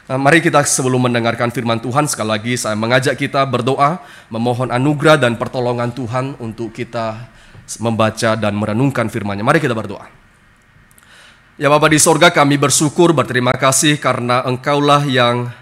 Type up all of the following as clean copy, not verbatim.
Mari kita sebelum mendengarkan firman Tuhan, sekali lagi saya mengajak kita berdoa, memohon anugerah dan pertolongan Tuhan untuk kita membaca dan merenungkan firman-Nya. Mari kita berdoa. Ya Bapa di sorga, kami bersyukur, berterima kasih karena Engkaulah yang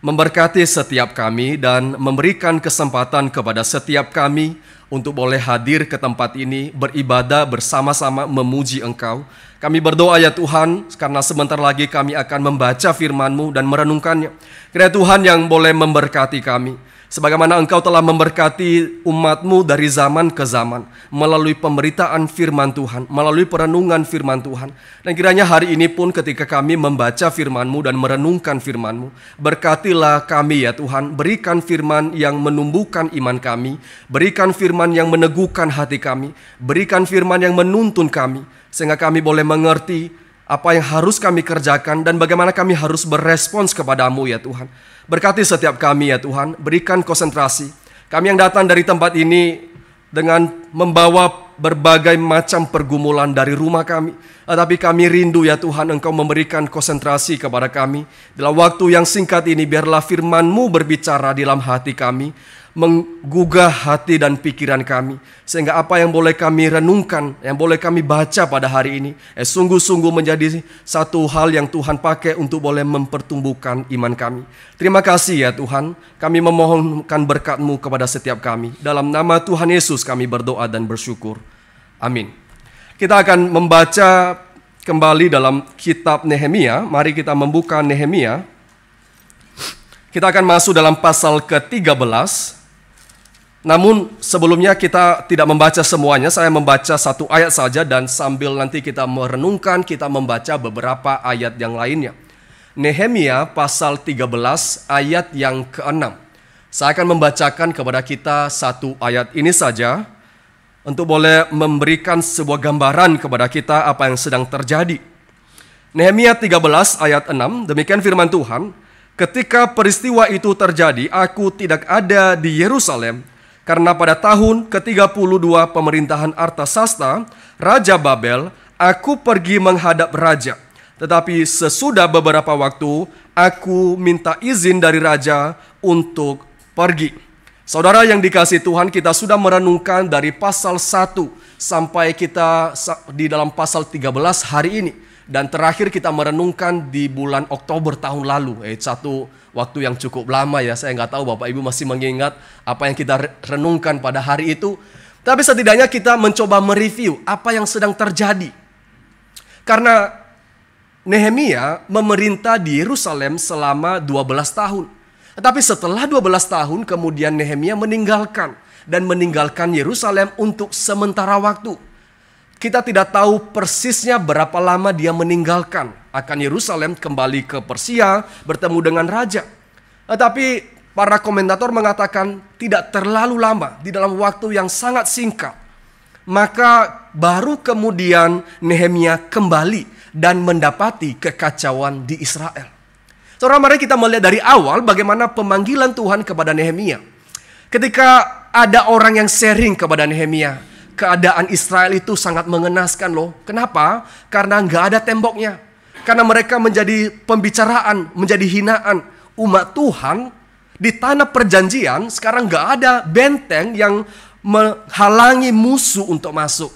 memberkati setiap kami dan memberikan kesempatan kepada setiap kami untuk boleh hadir ke tempat ini, beribadah bersama-sama memuji Engkau. Kami berdoa ya Tuhan, karena sebentar lagi kami akan membaca firman-Mu dan merenungkannya. Kiranya Tuhan yang boleh memberkati kami, sebagaimana Engkau telah memberkati umat-Mu dari zaman ke zaman, melalui pemberitaan firman Tuhan, melalui perenungan firman Tuhan. Dan kiranya hari ini pun ketika kami membaca firman-Mu dan merenungkan firman-Mu, berkatilah kami ya Tuhan, berikan firman yang menumbuhkan iman kami, berikan firman yang meneguhkan hati kami, berikan firman yang menuntun kami, sehingga kami boleh mengerti apa yang harus kami kerjakan dan bagaimana kami harus berespons kepadamu ya Tuhan. Berkati setiap kami ya Tuhan, berikan konsentrasi. Kami yang datang dari tempat ini dengan membawa berbagai macam pergumulan dari rumah kami, tetapi kami rindu ya Tuhan, Engkau memberikan konsentrasi kepada kami. Dalam waktu yang singkat ini, biarlah firman-Mu berbicara dalam hati kami, menggugah hati dan pikiran kami, sehingga apa yang boleh kami renungkan, yang boleh kami baca pada hari ini, sungguh-sungguh menjadi satu hal yang Tuhan pakai untuk boleh mempertumbuhkan iman kami. Terima kasih ya Tuhan, kami memohonkan berkat-Mu kepada setiap kami. Dalam nama Tuhan Yesus kami berdoa dan bersyukur. Amin. Kita akan membaca kembali dalam kitab Nehemia. Mari kita membuka Nehemia. Kita akan masuk dalam pasal ke-13. Namun sebelumnya kita tidak membaca semuanya, saya membaca satu ayat saja dan sambil nanti kita merenungkan, kita membaca beberapa ayat yang lainnya. Nehemia pasal 13 ayat yang ke-6. Saya akan membacakan kepada kita satu ayat ini saja untuk boleh memberikan sebuah gambaran kepada kita apa yang sedang terjadi. Nehemia 13 ayat 6, demikian firman Tuhan, ketika peristiwa itu terjadi, aku tidak ada di Yerusalem, karena pada tahun ke-32 pemerintahan Artasasta, Raja Babel, aku pergi menghadap raja. Tetapi sesudah beberapa waktu, aku minta izin dari raja untuk pergi. Saudara yang dikasihi Tuhan, kita sudah merenungkan dari pasal 1 sampai kita di dalam pasal 13 hari ini. Dan terakhir kita merenungkan di bulan Oktober tahun lalu. Satu waktu yang cukup lama ya. Saya nggak tahu Bapak Ibu masih mengingat apa yang kita renungkan pada hari itu. Tapi setidaknya kita mencoba mereview apa yang sedang terjadi. Karena Nehemia memerintah di Yerusalem selama 12 tahun. Tetapi setelah 12 tahun kemudian Nehemia meninggalkan Yerusalem untuk sementara waktu. Kita tidak tahu persisnya berapa lama dia meninggalkan akan Yerusalem, kembali ke Persia, bertemu dengan raja. Tetapi para komentator mengatakan tidak terlalu lama, di dalam waktu yang sangat singkat. Maka baru kemudian Nehemia kembali dan mendapati kekacauan di Israel. Saudara, mari kita melihat dari awal bagaimana pemanggilan Tuhan kepada Nehemia. Ketika ada orang yang sharing kepada Nehemia, keadaan Israel itu sangat mengenaskan loh. Kenapa? Karena nggak ada temboknya. Karena mereka menjadi pembicaraan, menjadi hinaan. Umat Tuhan di tanah perjanjian sekarang nggak ada benteng yang menghalangi musuh untuk masuk.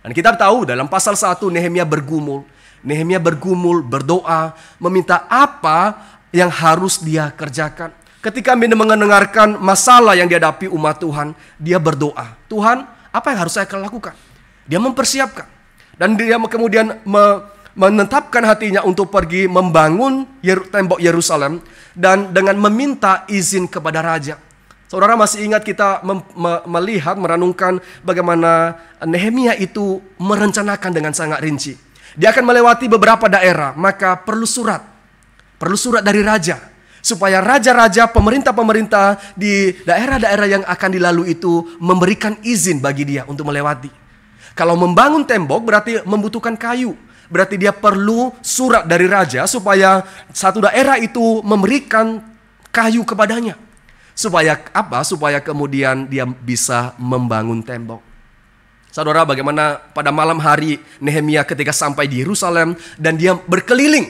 Dan kita tahu dalam pasal 1 Nehemia bergumul. Nehemia bergumul, berdoa, meminta apa yang harus dia kerjakan. Ketika mendengarkan masalah yang dihadapi umat Tuhan, dia berdoa, Tuhan, apa yang harus saya lakukan? Dia mempersiapkan. Dan dia kemudian menetapkan hatinya untuk pergi membangun tembok Yerusalem. Dan dengan meminta izin kepada raja. Saudara masih ingat kita melihat, merenungkan bagaimana Nehemia itu merencanakan dengan sangat rinci. Dia akan melewati beberapa daerah, maka perlu surat dari raja. Supaya raja-raja, pemerintah-pemerintah di daerah-daerah yang akan dilalui itu memberikan izin bagi dia untuk melewati. Kalau membangun tembok berarti membutuhkan kayu. Berarti dia perlu surat dari raja supaya satu daerah itu memberikan kayu kepadanya. Supaya apa? Supaya kemudian dia bisa membangun tembok. Saudara, bagaimana pada malam hari Nehemia ketika sampai di Yerusalem dan dia berkeliling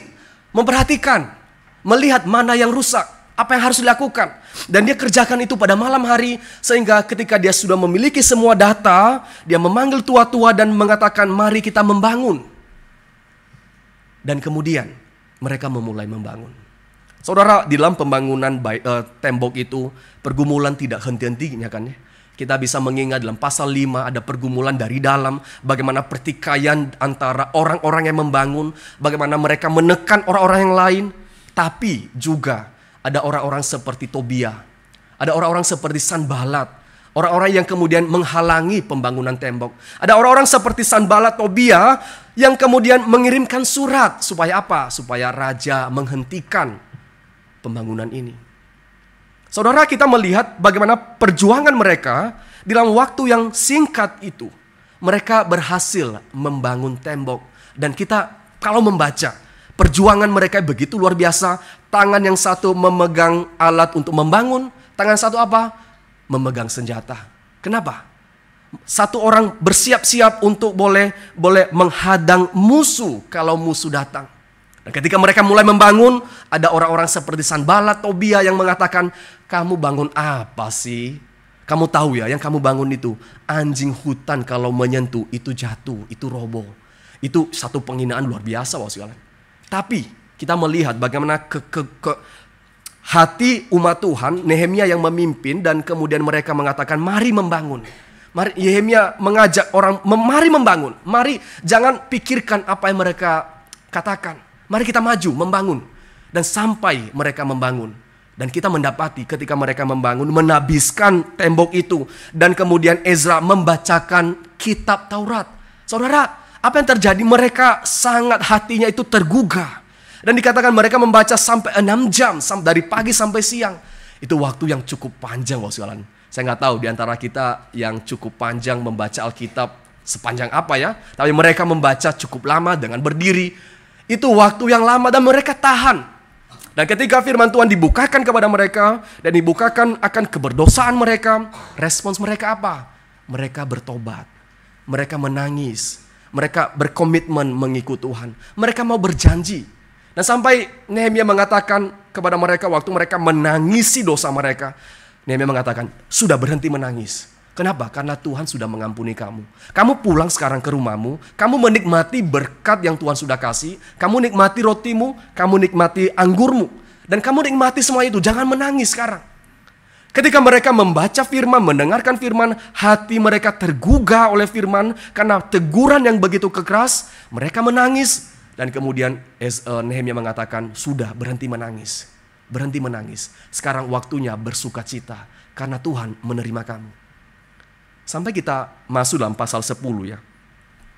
memperhatikan melihat mana yang rusak, apa yang harus dilakukan. Dan dia kerjakan itu pada malam hari, sehingga ketika dia sudah memiliki semua data, dia memanggil tua-tua dan mengatakan, mari kita membangun. Dan kemudian mereka memulai membangun. Saudara, di dalam pembangunan tembok itu, pergumulan tidak henti-hentinya kan ya. Kita bisa mengingat dalam pasal 5 ada pergumulan dari dalam, bagaimana pertikaian antara orang-orang yang membangun, bagaimana mereka menekan orang-orang yang lain. Tapi juga ada orang-orang seperti Tobia, ada orang-orang seperti Sanbalat, orang-orang yang kemudian menghalangi pembangunan tembok. Ada orang-orang seperti Sanbalat, Tobia yang kemudian mengirimkan surat. Supaya apa? Supaya raja menghentikan pembangunan ini. Saudara, kita melihat bagaimana perjuangan mereka dalam waktu yang singkat itu. Mereka berhasil membangun tembok. Dan kita kalau membaca, perjuangan mereka begitu luar biasa. Tangan yang satu memegang alat untuk membangun, tangan satu apa? Memegang senjata. Kenapa? Satu orang bersiap-siap untuk boleh menghadang musuh kalau musuh datang. Dan ketika mereka mulai membangun, ada orang-orang seperti Sanbalat, Tobia yang mengatakan, kamu bangun apa sih? Kamu tahu ya, yang kamu bangun itu anjing hutan kalau menyentuh itu jatuh, itu roboh. Itu satu penghinaan luar biasa, sekalian. Tapi kita melihat bagaimana hati umat Tuhan, Nehemia yang memimpin, dan kemudian mereka mengatakan, mari membangun. Mari, Nehemia mengajak orang, mari membangun. Mari jangan pikirkan apa yang mereka katakan. Mari kita maju, membangun. Dan sampai mereka membangun. Dan kita mendapati ketika mereka membangun, menabiskan tembok itu. Dan kemudian Ezra membacakan kitab Taurat. Saudara, apa yang terjadi? Mereka sangat hatinya itu tergugah. Dan dikatakan mereka membaca sampai 6 jam, dari pagi sampai siang. Itu waktu yang cukup panjang, sekalian. Saya nggak tahu di antara kita yang cukup panjang membaca Alkitab sepanjang apa ya. Tapi mereka membaca cukup lama dengan berdiri. Itu waktu yang lama dan mereka tahan. Dan ketika firman Tuhan dibukakan kepada mereka dan dibukakan akan keberdosaan mereka, respons mereka apa? Mereka bertobat. Mereka menangis. Mereka berkomitmen mengikut Tuhan. Mereka mau berjanji. Dan sampai Nehemia mengatakan kepada mereka waktu mereka menangisi dosa mereka, Nehemia mengatakan, sudah berhenti menangis. Kenapa? Karena Tuhan sudah mengampuni kamu. Kamu pulang sekarang ke rumahmu, kamu menikmati berkat yang Tuhan sudah kasih, kamu nikmati rotimu, kamu nikmati anggurmu, dan kamu nikmati semua itu. Jangan menangis sekarang. Ketika mereka membaca firman, mendengarkan firman, hati mereka tergugah oleh firman karena teguran yang begitu keras, mereka menangis. Dan kemudian Nehemia mengatakan, sudah berhenti menangis. Berhenti menangis. Sekarang waktunya bersukacita karena Tuhan menerima kamu. Sampai kita masuk dalam pasal 10 ya.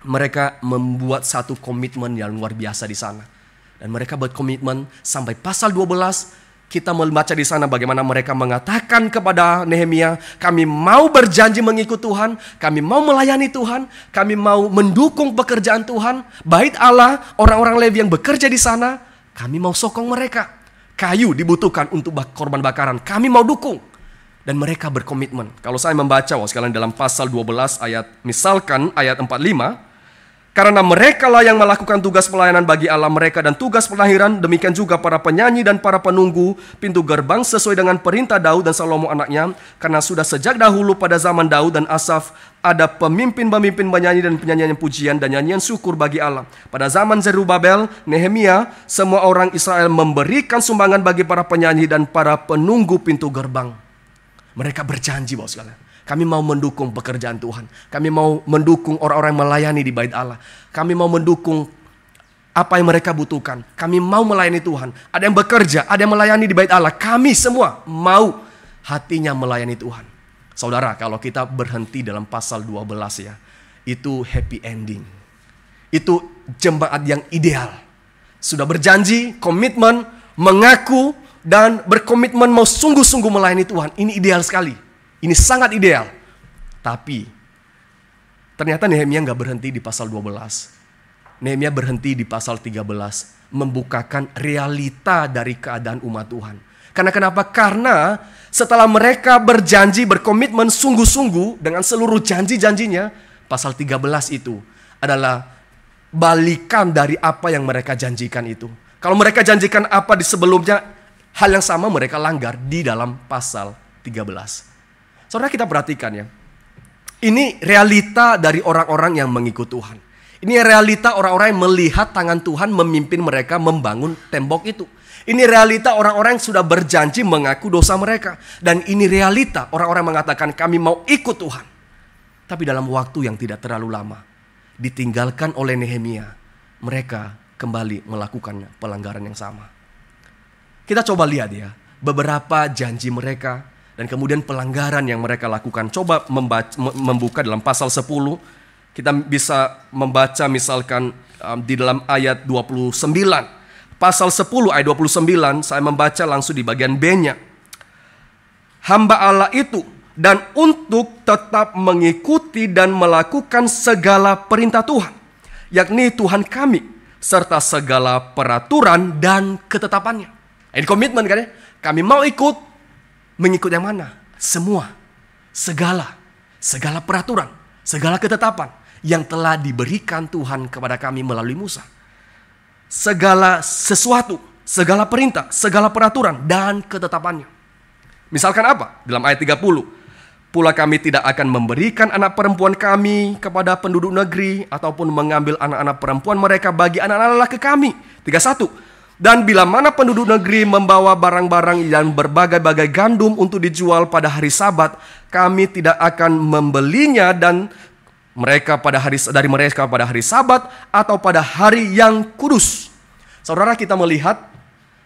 Mereka membuat satu komitmen yang luar biasa di sana. Dan mereka berkomitmen sampai pasal 12. Kita membaca di sana bagaimana mereka mengatakan kepada Nehemia, kami mau berjanji mengikut Tuhan, kami mau melayani Tuhan, kami mau mendukung pekerjaan Tuhan. Bait Allah, orang-orang Lewi yang bekerja di sana, kami mau sokong mereka. Kayu dibutuhkan untuk korban bakaran, kami mau dukung. Dan mereka berkomitmen. Kalau saya membaca sekalian dalam pasal 12 ayat, misalkan ayat 45, karena mereka lah yang melakukan tugas pelayanan bagi Allah mereka dan tugas pelahiran, demikian juga para penyanyi dan para penunggu pintu gerbang sesuai dengan perintah Daud dan Salomo anaknya. Karena sudah sejak dahulu pada zaman Daud dan Asaf ada pemimpin-pemimpin penyanyi dan penyanyian pujian dan nyanyian syukur bagi Allah. Pada zaman Zerubabel, Nehemia, semua orang Israel memberikan sumbangan bagi para penyanyi dan para penunggu pintu gerbang. Mereka berjanji bahwa sekalian, kami mau mendukung pekerjaan Tuhan. Kami mau mendukung orang-orang yang melayani di bait Allah. Kami mau mendukung apa yang mereka butuhkan. Kami mau melayani Tuhan. Ada yang bekerja, ada yang melayani di bait Allah. Kami semua mau hatinya melayani Tuhan. Saudara, kalau kita berhenti dalam pasal 12 ya, itu happy ending. Itu jemaat yang ideal. Sudah berjanji, komitmen, mengaku, dan berkomitmen mau sungguh-sungguh melayani Tuhan. Ini ideal sekali. Ini sangat ideal. Tapi ternyata Nehemia gak berhenti di pasal 12. Nehemia berhenti di pasal 13. Membukakan realita dari keadaan umat Tuhan. Karena kenapa? Karena setelah mereka berjanji, berkomitmen sungguh-sungguh dengan seluruh janji-janjinya, pasal 13 itu adalah balikan dari apa yang mereka janjikan itu. Kalau mereka janjikan apa di sebelumnya, hal yang sama mereka langgar di dalam pasal 13. Saudara, kita perhatikan ya. Ini realita dari orang-orang yang mengikut Tuhan. Ini realita orang-orang yang melihat tangan Tuhan memimpin mereka membangun tembok itu. Ini realita orang-orang yang sudah berjanji mengaku dosa mereka. Dan ini realita orang-orang mengatakan kami mau ikut Tuhan. Tapi dalam waktu yang tidak terlalu lama, ditinggalkan oleh Nehemia, mereka kembali melakukan pelanggaran yang sama. Kita coba lihat ya, beberapa janji mereka dan kemudian pelanggaran yang mereka lakukan. Coba membuka dalam pasal 10. Kita bisa membaca misalkan di dalam ayat 29. Pasal 10 ayat 29, saya membaca langsung di bagian B-nya. Hamba Allah itu dan untuk tetap mengikuti dan melakukan segala perintah Tuhan, yakni Tuhan kami, serta segala peraturan dan ketetapannya. Ini komitmen kan ya? Kami mau ikut, mengikut yang mana? Semua, segala peraturan, segala ketetapan yang telah diberikan Tuhan kepada kami melalui Musa. Segala sesuatu, segala perintah, segala peraturan dan ketetapannya. Misalkan apa? Dalam ayat 30. Pula kami tidak akan memberikan anak perempuan kami kepada penduduk negeri ataupun mengambil anak-anak perempuan mereka bagi anak-anak lelaki kami. 31. Dan bila mana penduduk negeri membawa barang-barang dan berbagai-bagai gandum untuk dijual pada hari Sabat, kami tidak akan membelinya dan mereka pada hari Sabat atau pada hari yang kudus. Saudara, kita melihat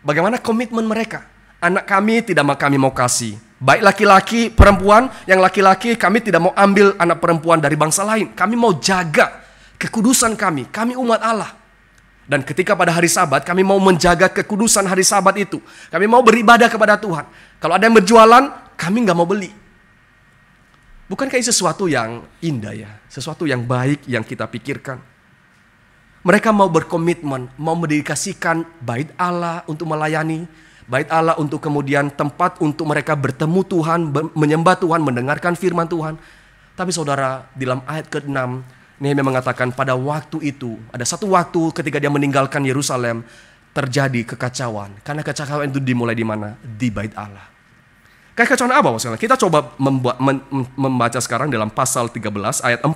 bagaimana komitmen mereka. Anak kami tidak kami mau kasih, baik laki-laki, perempuan. Yang laki-laki kami tidak mau ambil anak perempuan dari bangsa lain. Kami mau jaga kekudusan kami. Kami umat Allah. Dan ketika pada hari Sabat kami mau menjaga kekudusan hari Sabat itu. Kami mau beribadah kepada Tuhan. Kalau ada yang berjualan, kami nggak mau beli. Bukankah ini sesuatu yang indah ya? Sesuatu yang baik yang kita pikirkan. Mereka mau berkomitmen, mau mendedikasikan bait Allah untuk melayani, bait Allah untuk kemudian tempat untuk mereka bertemu Tuhan, menyembah Tuhan, mendengarkan firman Tuhan. Tapi saudara, di dalam ayat ke-6, Nehemia mengatakan pada waktu itu, ada satu waktu ketika dia meninggalkan Yerusalem, terjadi kekacauan. Karena kekacauan itu dimulai di mana? Di bait Allah. Kekacauan apa maksudnya? Kita coba membaca sekarang dalam pasal 13 ayat 4.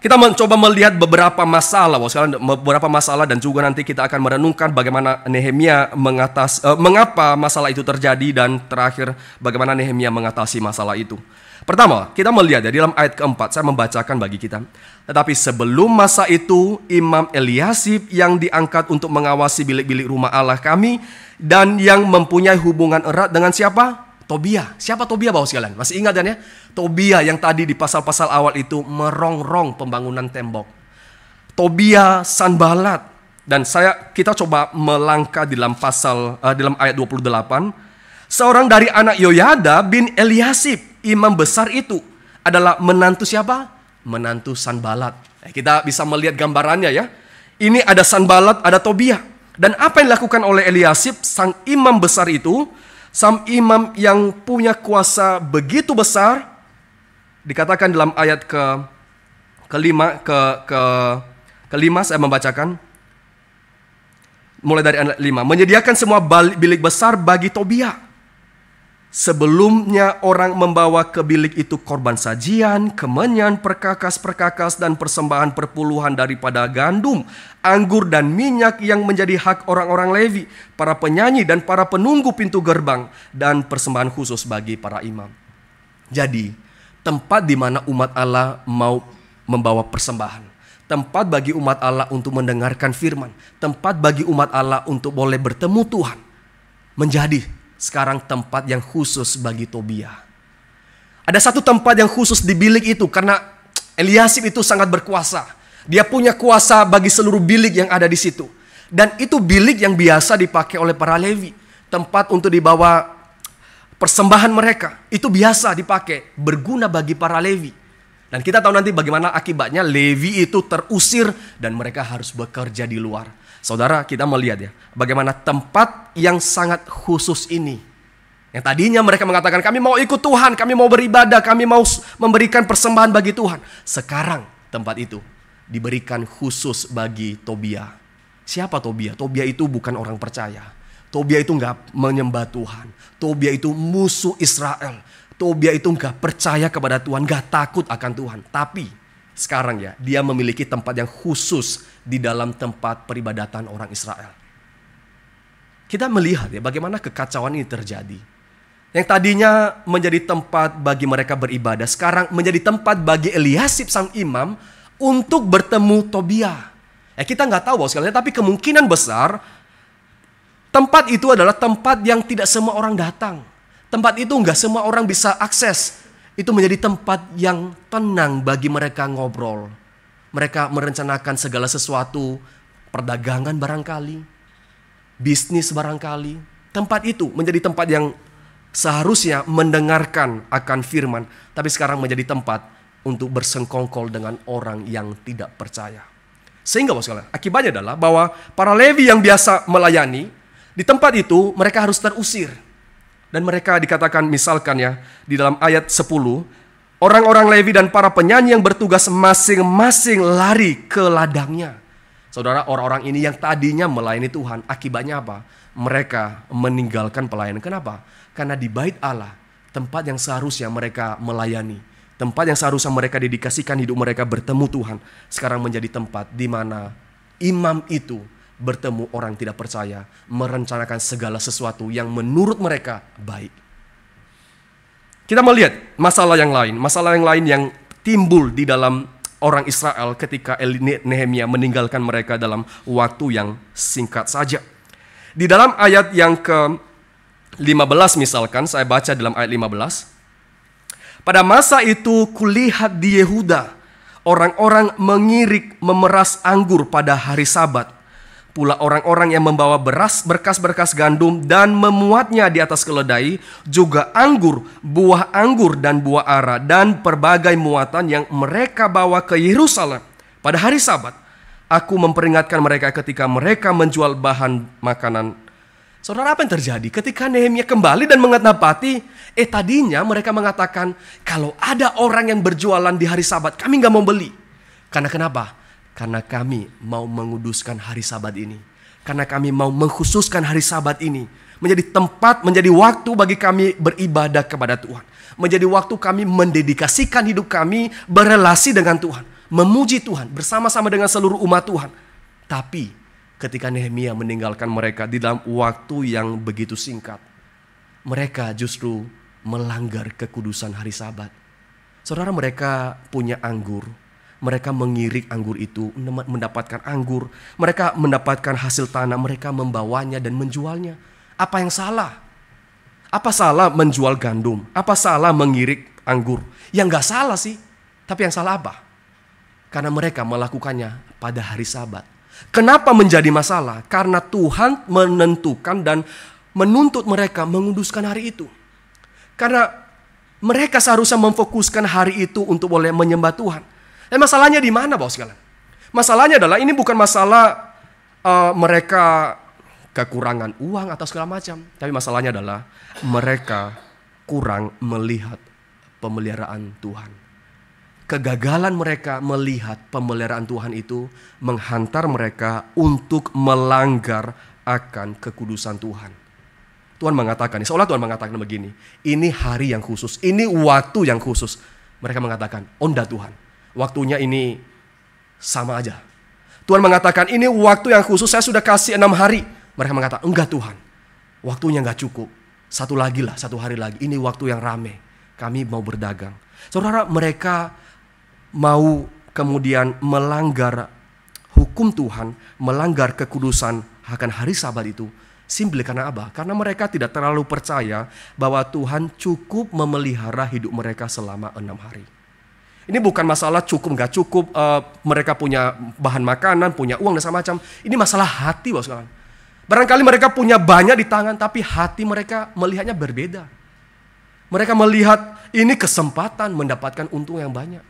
Kita mencoba melihat beberapa masalah dan juga nanti kita akan merenungkan bagaimana Nehemia mengapa masalah itu terjadi dan terakhir bagaimana Nehemia mengatasi masalah itu. Pertama, kita melihat ya di dalam ayat keempat, saya membacakan bagi kita. Tetapi sebelum masa itu, Imam Eliasib yang diangkat untuk mengawasi bilik-bilik rumah Allah kami dan yang mempunyai hubungan erat dengan siapa? Tobia. Siapa Tobia bapak sekalian? Masih ingat kan ya? Tobia yang tadi di pasal-pasal awal itu merongrong pembangunan tembok. Tobia, Sanbalat. Dan kita coba melangkah di dalam dalam ayat 28. Seorang dari anak Yoyada bin Eliasib, imam besar itu adalah menantu siapa? Menantu Sanbalat. Kita bisa melihat gambarannya ya. Ini ada Sanbalat, ada Tobia. Dan apa yang dilakukan oleh Eliasib, sang imam besar itu, sang imam yang punya kuasa begitu besar, dikatakan dalam ayat kelima saya membacakan. Mulai dari ayat 5, menyediakan semua bilik besar bagi Tobia. Sebelumnya orang membawa ke bilik itu korban sajian, kemenyan, perkakas-perkakas dan persembahan perpuluhan daripada gandum, anggur dan minyak yang menjadi hak orang-orang Levi, para penyanyi dan para penunggu pintu gerbang, dan persembahan khusus bagi para imam. Jadi, tempat di mana umat Allah mau membawa persembahan, tempat bagi umat Allah untuk mendengarkan firman, tempat bagi umat Allah untuk boleh bertemu Tuhan, menjadi sekarang tempat yang khusus bagi Tobia. Ada satu tempat yang khusus di bilik itu karena Eliasib itu sangat berkuasa. Dia punya kuasa bagi seluruh bilik yang ada di situ. Dan itu bilik yang biasa dipakai oleh para Levi. Tempat untuk dibawa persembahan mereka. Itu biasa dipakai, berguna bagi para Levi. Dan kita tahu nanti bagaimana akibatnya Levi itu terusir dan mereka harus bekerja di luar. Saudara, kita melihat ya, bagaimana tempat yang sangat khusus ini. Yang tadinya mereka mengatakan, kami mau ikut Tuhan, kami mau beribadah, kami mau memberikan persembahan bagi Tuhan. Sekarang tempat itu diberikan khusus bagi Tobia. Siapa Tobia? Tobia itu bukan orang percaya. Tobia itu nggak menyembah Tuhan. Tobia itu musuh Israel. Tobia itu nggak percaya kepada Tuhan, nggak takut akan Tuhan. Tapi sekarang ya, dia memiliki tempat yang khusus di dalam tempat peribadatan orang Israel. Kita melihat ya bagaimana kekacauan ini terjadi. Yang tadinya menjadi tempat bagi mereka beribadah, sekarang menjadi tempat bagi Eliasib sang imam untuk bertemu Tobia. Kita nggak tahu sekali, tapi kemungkinan besar tempat itu adalah tempat yang tidak semua orang datang. Tempat itu nggak semua orang bisa akses. Itu menjadi tempat yang tenang bagi mereka ngobrol. Mereka merencanakan segala sesuatu, perdagangan barangkali, bisnis barangkali. Tempat itu menjadi tempat yang seharusnya mendengarkan akan firman, tapi sekarang menjadi tempat untuk bersengkongkol dengan orang yang tidak percaya. Sehingga akibatnya adalah bahwa para Lewi yang biasa melayani, di tempat itu mereka harus terusir. Dan mereka dikatakan misalkan ya, di dalam ayat 10, orang-orang Lewi dan para penyanyi yang bertugas masing-masing lari ke ladangnya. Saudara, orang-orang ini yang tadinya melayani Tuhan, akibatnya apa? Mereka meninggalkan pelayanan. Kenapa? Karena di bait Allah, tempat yang seharusnya mereka melayani, tempat yang seharusnya mereka dedikasikan hidup mereka bertemu Tuhan, sekarang menjadi tempat di mana imam itu bertemu orang tidak percaya, merencanakan segala sesuatu yang menurut mereka baik. Kita melihat masalah yang lain yang timbul di dalam orang Israel ketika Nehemia meninggalkan mereka dalam waktu yang singkat saja. Di dalam ayat yang ke-15 misalkan, saya baca dalam ayat 15. Pada masa itu kulihat di Yehuda, orang-orang mengirik memeras anggur pada hari Sabat. Pula orang-orang yang membawa beras, berkas-berkas gandum dan memuatnya di atas keledai, juga anggur, buah anggur dan buah ara, dan berbagai muatan yang mereka bawa ke Yerusalem pada hari Sabat. Aku memperingatkan mereka ketika mereka menjual bahan makanan. Saudara, apa yang terjadi? Ketika Nehemia kembali dan mengetapati, tadinya mereka mengatakan, kalau ada orang yang berjualan di hari Sabat, kami gak mau beli. Karena kenapa? Karena kami mau menguduskan hari Sabat ini. Karena kami mau mengkhususkan hari Sabat ini menjadi tempat, menjadi waktu bagi kami beribadah kepada Tuhan. Menjadi waktu kami mendedikasikan hidup kami berelasi dengan Tuhan. Memuji Tuhan bersama-sama dengan seluruh umat Tuhan. Tapi ketika Nehemia meninggalkan mereka di dalam waktu yang begitu singkat, mereka justru melanggar kekudusan hari Sabat. Saudara, mereka punya anggur. Mereka mengirik anggur itu, mendapatkan anggur. Mereka mendapatkan hasil tanah, mereka membawanya dan menjualnya. Apa yang salah? Apa salah menjual gandum? Apa salah mengirik anggur? Yang gak salah sih. Tapi yang salah apa? Karena mereka melakukannya pada hari Sabat. Kenapa menjadi masalah? Karena Tuhan menentukan dan menuntut mereka menguduskan hari itu. Karena mereka seharusnya memfokuskan hari itu untuk boleh menyembah Tuhan. Dan masalahnya di mana, Bapak sekalian? Masalahnya adalah ini bukan masalah mereka kekurangan uang atau segala macam. Tapi masalahnya adalah mereka kurang melihat pemeliharaan Tuhan. Kegagalan mereka melihat pemeliharaan Tuhan itu menghantar mereka untuk melanggar akan kekudusan Tuhan. Tuhan mengatakan, seolah Tuhan mengatakan begini, ini hari yang khusus, ini waktu yang khusus. Mereka mengatakan, enggak Tuhan, waktunya ini sama aja. Tuhan mengatakan, ini waktu yang khusus, saya sudah kasih 6 hari. Mereka mengatakan, enggak Tuhan, waktunya enggak cukup. Satu hari lagi, ini waktu yang rame. Kami mau berdagang. Saudara, mereka mau kemudian melanggar hukum Tuhan, melanggar kekudusan akan hari Sabat itu. Simply karena apa? Karena mereka tidak terlalu percaya bahwa Tuhan cukup memelihara hidup mereka selama 6 hari. Ini bukan masalah cukup gak cukup, mereka punya bahan makanan, punya uang dan segala macam. Ini masalah hati, Bapak sekalian. Barangkali mereka punya banyak di tangan, tapi hati mereka melihatnya berbeda. Mereka melihat ini kesempatan mendapatkan untung yang banyak.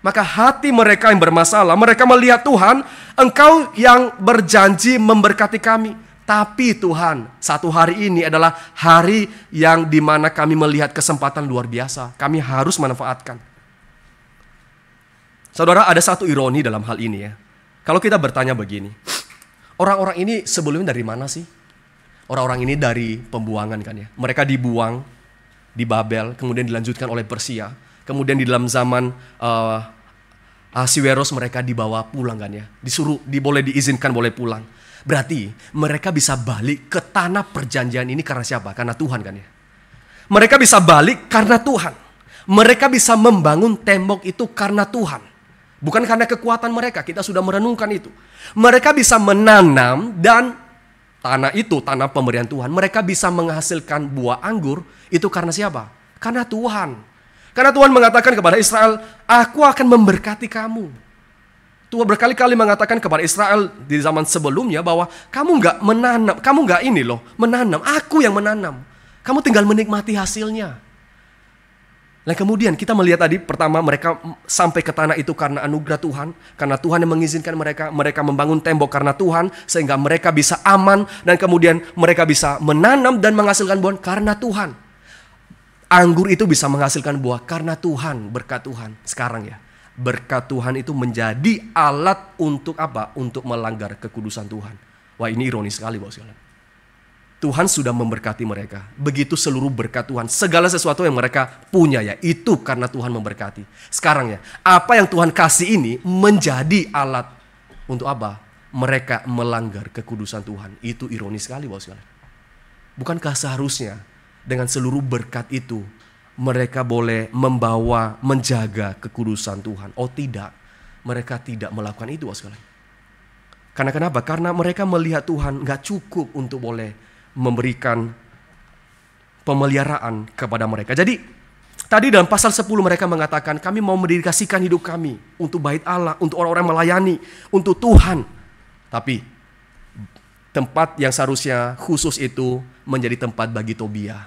Maka hati mereka yang bermasalah, mereka melihat Tuhan, Engkau yang berjanji memberkati kami. Tapi Tuhan, satu hari ini adalah hari yang dimana kami melihat kesempatan luar biasa. Kami harus manfaatkan. Saudara, ada satu ironi dalam hal ini ya. Kalau kita bertanya begini, Orang-orang ini sebelumnya dari mana sih? Orang-orang ini dari pembuangan kan ya. Mereka dibuang di Babel, kemudian dilanjutkan oleh Persia. Kemudian di dalam zaman Ahasiweros mereka dibawa pulang kan ya. Boleh diizinkan boleh pulang. Berarti mereka bisa balik ke tanah perjanjian ini karena siapa? Karena Tuhan kan ya. Mereka bisa balik karena Tuhan. Mereka bisa membangun tembok itu karena Tuhan. Bukan karena kekuatan mereka, kita sudah merenungkan itu. Mereka bisa menanam dan tanah itu, tanah pemberian Tuhan. Mereka bisa menghasilkan buah anggur, itu karena siapa? Karena Tuhan. Karena Tuhan mengatakan kepada Israel, aku akan memberkati kamu. Tuhan berkali-kali mengatakan kepada Israel di zaman sebelumnya bahwa kamu nggak menanam, kamu nggak ini loh, menanam, aku yang menanam. Kamu tinggal menikmati hasilnya. Nah kemudian kita melihat tadi pertama mereka sampai ke tanah itu karena anugerah Tuhan. Karena Tuhan yang mengizinkan mereka membangun tembok karena Tuhan. Sehingga mereka bisa aman dan kemudian mereka bisa menanam dan menghasilkan buah karena Tuhan. Anggur itu bisa menghasilkan buah karena Tuhan, berkat Tuhan. Sekarang ya, berkat Tuhan itu menjadi alat untuk apa? Untuk melanggar kekudusan Tuhan. Wah ini ironis sekali Bapak sekalian. Tuhan sudah memberkati mereka. Begitu seluruh berkat Tuhan. Segala sesuatu yang mereka punya ya. Itu karena Tuhan memberkati. Sekarang ya. Apa yang Tuhan kasih ini menjadi alat. Untuk apa? Mereka melanggar kekudusan Tuhan. Itu ironis sekali Bapak sekalian. Bukankah seharusnya dengan seluruh berkat itu. Mereka boleh membawa, menjaga kekudusan Tuhan. Oh tidak. Mereka tidak melakukan itu Bapak sekalian. Karena kenapa? Karena mereka melihat Tuhan gak cukup untuk boleh memberikan pemeliharaan kepada mereka. Jadi tadi dalam pasal 10 mereka mengatakan kami mau mendedikasikan hidup kami untuk bait Allah, untuk orang-orang melayani, untuk Tuhan. Tapi tempat yang seharusnya khusus itu menjadi tempat bagi Tobia.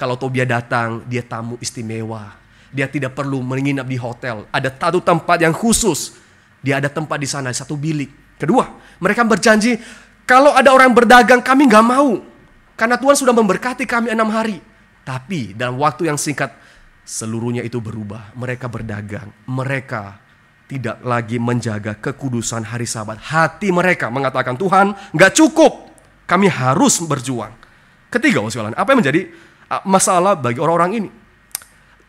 Kalau Tobia datang, dia tamu istimewa. Dia tidak perlu menginap di hotel. Ada satu tempat yang khusus. Dia ada tempat di sana, satu bilik. Kedua, mereka berjanji kalau ada orang berdagang kami gak mau. Karena Tuhan sudah memberkati kami 6 hari. Tapi dalam waktu yang singkat seluruhnya itu berubah. Mereka berdagang. Mereka tidak lagi menjaga kekudusan hari Sabat. Hati mereka mengatakan Tuhan gak cukup. Kami harus berjuang. Ketiga apa yang menjadi masalah bagi orang-orang ini?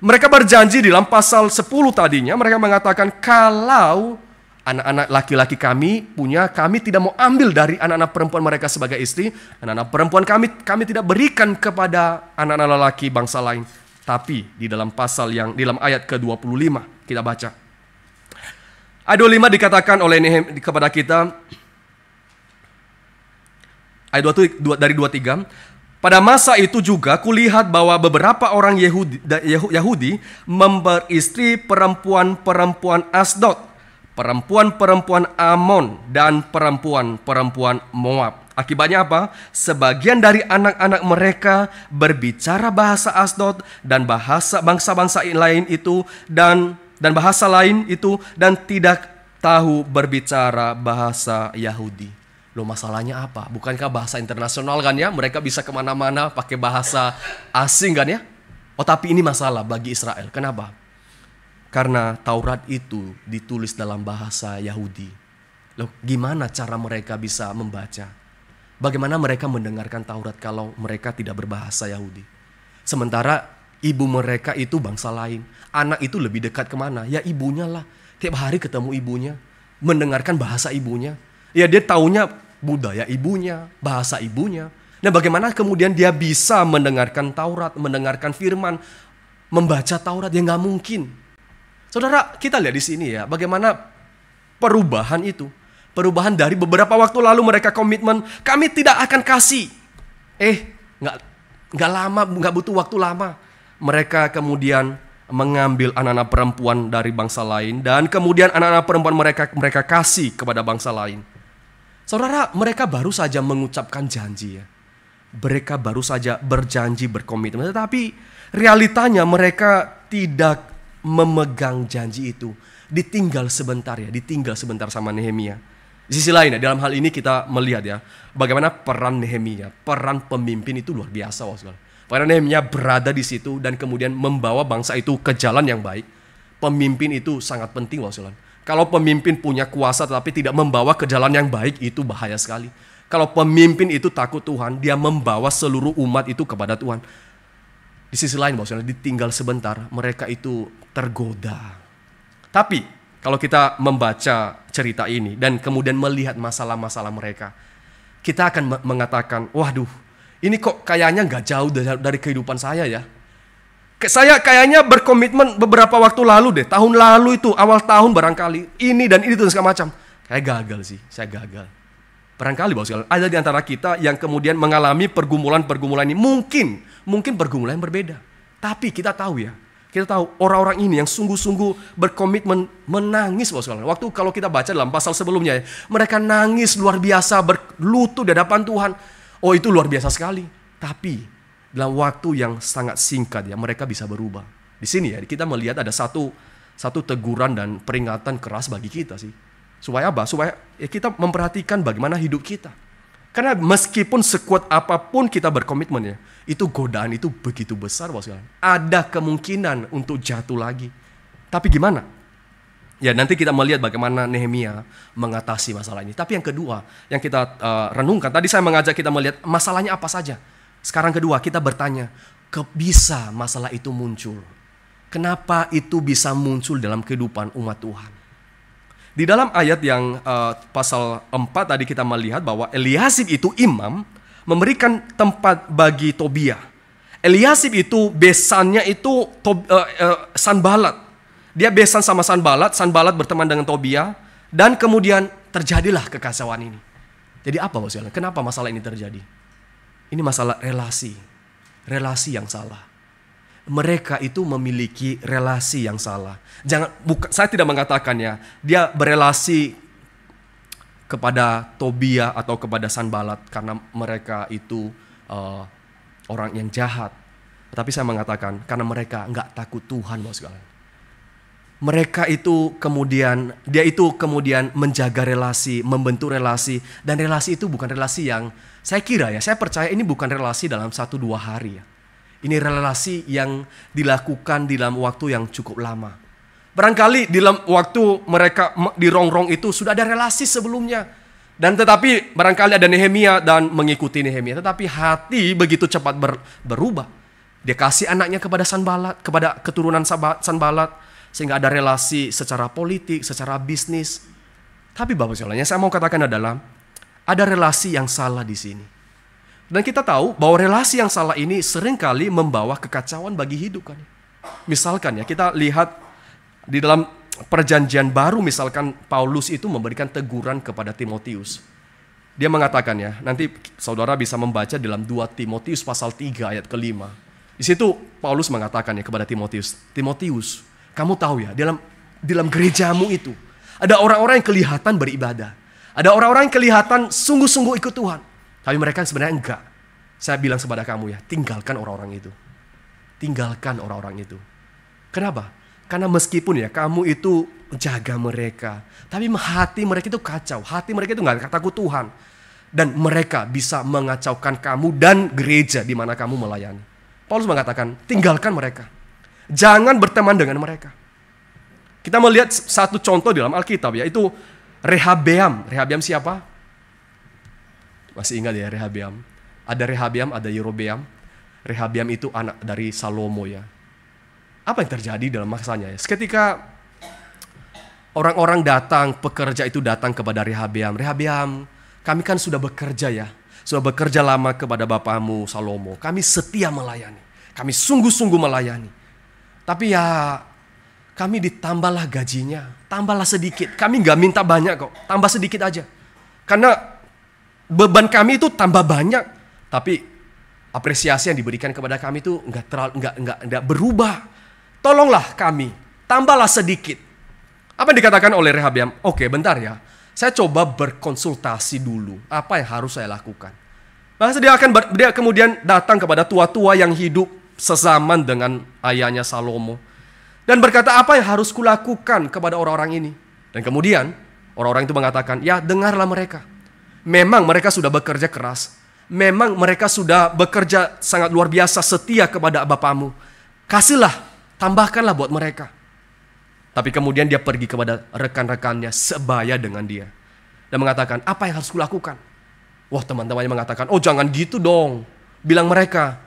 Mereka berjanji di dalam pasal 10 tadinya. Mereka mengatakan kalau anak-anak laki-laki kami tidak mau ambil dari anak-anak perempuan mereka sebagai istri. Anak-anak perempuan kami tidak berikan kepada anak-anak lelaki bangsa lain. Tapi di dalam di dalam ayat ke-25 kita baca. Ayat 25 dikatakan oleh Nehemia kepada kita. Ayat 2 dari 23. Pada masa itu juga kulihat bahwa beberapa orang Yahudi memperistri perempuan-perempuan Asdod, perempuan-perempuan Amon, dan perempuan-perempuan Moab. Akibatnya apa? Sebagian dari anak-anak mereka berbicara bahasa Asdod dan bahasa bangsa-bangsa lain itu dan bahasa lain itu dan tidak tahu berbicara bahasa Yahudi. Loh masalahnya apa? Bukankah bahasa internasional kan ya? Mereka bisa kemana-mana pakai bahasa asing kan ya? Oh tapi ini masalah bagi Israel. Kenapa? Karena Taurat itu ditulis dalam bahasa Yahudi. Loh, gimana cara mereka bisa membaca? Bagaimana mereka mendengarkan Taurat kalau mereka tidak berbahasa Yahudi? Sementara ibu mereka itu bangsa lain. Anak itu lebih dekat kemana? Ya ibunya lah. Tiap hari ketemu ibunya. Mendengarkan bahasa ibunya. Ya dia taunya budaya ibunya, bahasa ibunya. Nah bagaimana kemudian dia bisa mendengarkan Taurat, mendengarkan firman, membaca Taurat? Ya nggak mungkin. Saudara, kita lihat di sini ya, bagaimana perubahan itu. Perubahan dari beberapa waktu lalu mereka komitmen, kami tidak akan kasih. Nggak lama, nggak butuh waktu lama. Mereka kemudian mengambil anak-anak perempuan dari bangsa lain. Dan kemudian anak-anak perempuan mereka kasih kepada bangsa lain. Saudara, mereka baru saja mengucapkan janji ya. Mereka baru saja berjanji, berkomitmen. Tetapi realitanya mereka tidak memegang janji itu. Ditinggal sebentar sama Nehemia. Di sisi lain ya, dalam hal ini kita melihat ya, bagaimana peran Nehemia, peran pemimpin itu luar biasa. Karena Nehemia berada di situ dan kemudian membawa bangsa itu ke jalan yang baik. Pemimpin itu sangat penting. Kalau pemimpin punya kuasa tetapi tidak membawa ke jalan yang baik, itu bahaya sekali. Kalau pemimpin itu takut Tuhan, dia membawa seluruh umat itu kepada Tuhan. Di sisi lain, bahwasanya ditinggal sebentar, mereka itu tergoda. Tapi kalau kita membaca cerita ini dan kemudian melihat masalah-masalah mereka, kita akan mengatakan, waduh, ini kok kayaknya gak jauh dari kehidupan saya ya. Saya kayaknya berkomitmen beberapa waktu lalu deh, tahun lalu itu, awal tahun barangkali, ini dan ini dan segala macam. Kayak gagal sih, saya gagal. Barangkali ada di antara kita yang kemudian mengalami pergumulan-pergumulan ini. Mungkin pergumulan yang berbeda. Tapi kita tahu ya, kita tahu orang-orang ini yang sungguh-sungguh berkomitmen menangis. Waktu kalau kita baca dalam pasal sebelumnya ya, mereka nangis luar biasa, berlutut di hadapan Tuhan. Oh, itu luar biasa sekali. Tapi dalam waktu yang sangat singkat ya, mereka bisa berubah. Di sini ya, kita melihat ada satu teguran dan peringatan keras bagi kita sih. Supaya apa? Supaya ya kita memperhatikan bagaimana hidup kita. Karena meskipun sekuat apapun kita berkomitmen ya, itu godaan itu begitu besar, boskan. Ada kemungkinan untuk jatuh lagi. Tapi gimana? Ya nanti kita melihat bagaimana Nehemia mengatasi masalah ini. Tapi yang kedua, yang kita renungkan, tadi saya mengajak kita melihat masalahnya apa saja. Sekarang kedua, kita bertanya, bisa masalah itu muncul? Kenapa itu bisa muncul dalam kehidupan umat Tuhan? Di dalam ayat yang pasal 4 tadi kita melihat bahwa Eliasib itu imam memberikan tempat bagi Tobia. Eliasib itu besannya itu Sanbalat. Dia besan sama Sanbalat berteman dengan Tobia, dan kemudian terjadilah kekacauan ini. Jadi apa maksudnya? Kenapa masalah ini terjadi? Ini masalah relasi yang salah. Mereka itu memiliki relasi yang salah. Saya tidak mengatakan ya, dia berelasi kepada Tobia atau kepada Sanbalat karena mereka itu orang yang jahat. Tapi saya mengatakan karena mereka nggak takut Tuhan, bos sekalian. Mereka itu kemudian, dia itu kemudian menjaga relasi, membentuk relasi. Dan relasi itu bukan relasi yang, saya kira ya, saya percaya ini bukan relasi dalam 1-2 hari ya. Ini relasi yang dilakukan dalam waktu yang cukup lama. Barangkali dalam waktu mereka di rongrong itu sudah ada relasi sebelumnya. Dan tetapi barangkali ada Nehemia dan mengikuti Nehemia. Tetapi hati begitu cepat berubah. Dia kasih anaknya kepada Sanbalat, kepada keturunan Sanbalat. Sehingga ada relasi secara politik, secara bisnis. Tapi Bapak Saudara, yang saya mau katakan adalah ada relasi yang salah di sini. Dan kita tahu bahwa relasi yang salah ini seringkali membawa kekacauan bagi hidup kan. Misalkan ya, kita lihat di dalam perjanjian baru, misalkan Paulus itu memberikan teguran kepada Timotius. Dia mengatakan ya, nanti saudara bisa membaca dalam 2 Timotius pasal 3 ayat ke-5. Di situ Paulus mengatakan ya kepada Timotius, Timotius, kamu tahu ya, dalam gerejamu itu ada orang-orang yang kelihatan beribadah. Ada orang-orang yang kelihatan sungguh-sungguh ikut Tuhan. Tapi mereka sebenarnya enggak. Saya bilang kepada kamu ya, tinggalkan orang-orang itu. Tinggalkan orang-orang itu. Kenapa? Karena meskipun ya kamu itu jaga mereka, tapi hati mereka itu kacau. Hati mereka itu enggak takut Tuhan. Dan mereka bisa mengacaukan kamu dan gereja di mana kamu melayani. Paulus mengatakan, tinggalkan mereka. Jangan berteman dengan mereka. Kita melihat satu contoh di dalam Alkitab, yaitu Rehabeam. Rehabeam siapa? Masih ingat ya Rehabeam? Ada Rehabeam, ada Yerobeam. Rehabeam itu anak dari Salomo ya. Apa yang terjadi dalam masanya ya? Ketika orang-orang datang, pekerja itu datang kepada Rehabeam. Rehabeam, kami kan sudah bekerja ya. Sudah bekerja lama kepada bapamu Salomo. Kami setia melayani. Kami sungguh-sungguh melayani. Tapi ya kami ditambahlah gajinya, tambahlah sedikit. Kami nggak minta banyak kok, tambah sedikit aja. Karena beban kami itu tambah banyak, tapi apresiasi yang diberikan kepada kami itu nggak berubah. Tolonglah kami, tambahlah sedikit. Apa yang dikatakan oleh Rehabeam? Oke, bentar ya. Saya coba berkonsultasi dulu. Apa yang harus saya lakukan? Maka dia kemudian datang kepada tua-tua yang hidup sezaman dengan ayahnya Salomo. Dan berkata, apa yang harus kulakukan kepada orang-orang ini? Dan kemudian orang-orang itu mengatakan, ya dengarlah mereka. Memang mereka sudah bekerja keras. Memang mereka sudah bekerja sangat luar biasa setia kepada bapamu. Kasihlah, tambahkanlah buat mereka. Tapi kemudian dia pergi kepada rekan-rekannya sebaya dengan dia. Dan mengatakan, apa yang harus kulakukan? Wah, teman-temannya mengatakan, oh jangan gitu dong. Bilang mereka,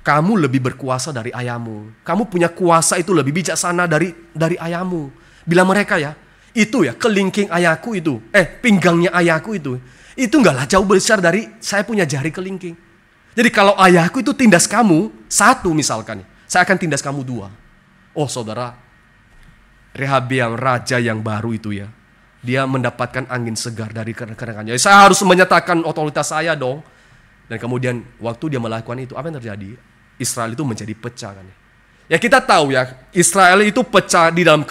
kamu lebih berkuasa dari ayahmu. Kamu punya kuasa itu lebih bijaksana dari ayahmu. Bilang mereka ya, itu ya kelingking ayahku itu. Pinggangnya ayahku itu. Itu enggaklah jauh besar dari saya punya jari kelingking. Jadi kalau ayahku itu tindas kamu, satu misalkan. Saya akan tindas kamu dua. Oh saudara, Rehabeam raja yang baru itu ya. Dia mendapatkan angin segar dari rekan-rekannya. Saya harus menyatakan otoritas saya dong. Dan kemudian waktu dia melakukan itu, apa yang terjadi? Israel itu menjadi pecah kan ya. Ya kita tahu ya, Israel itu pecah di dalam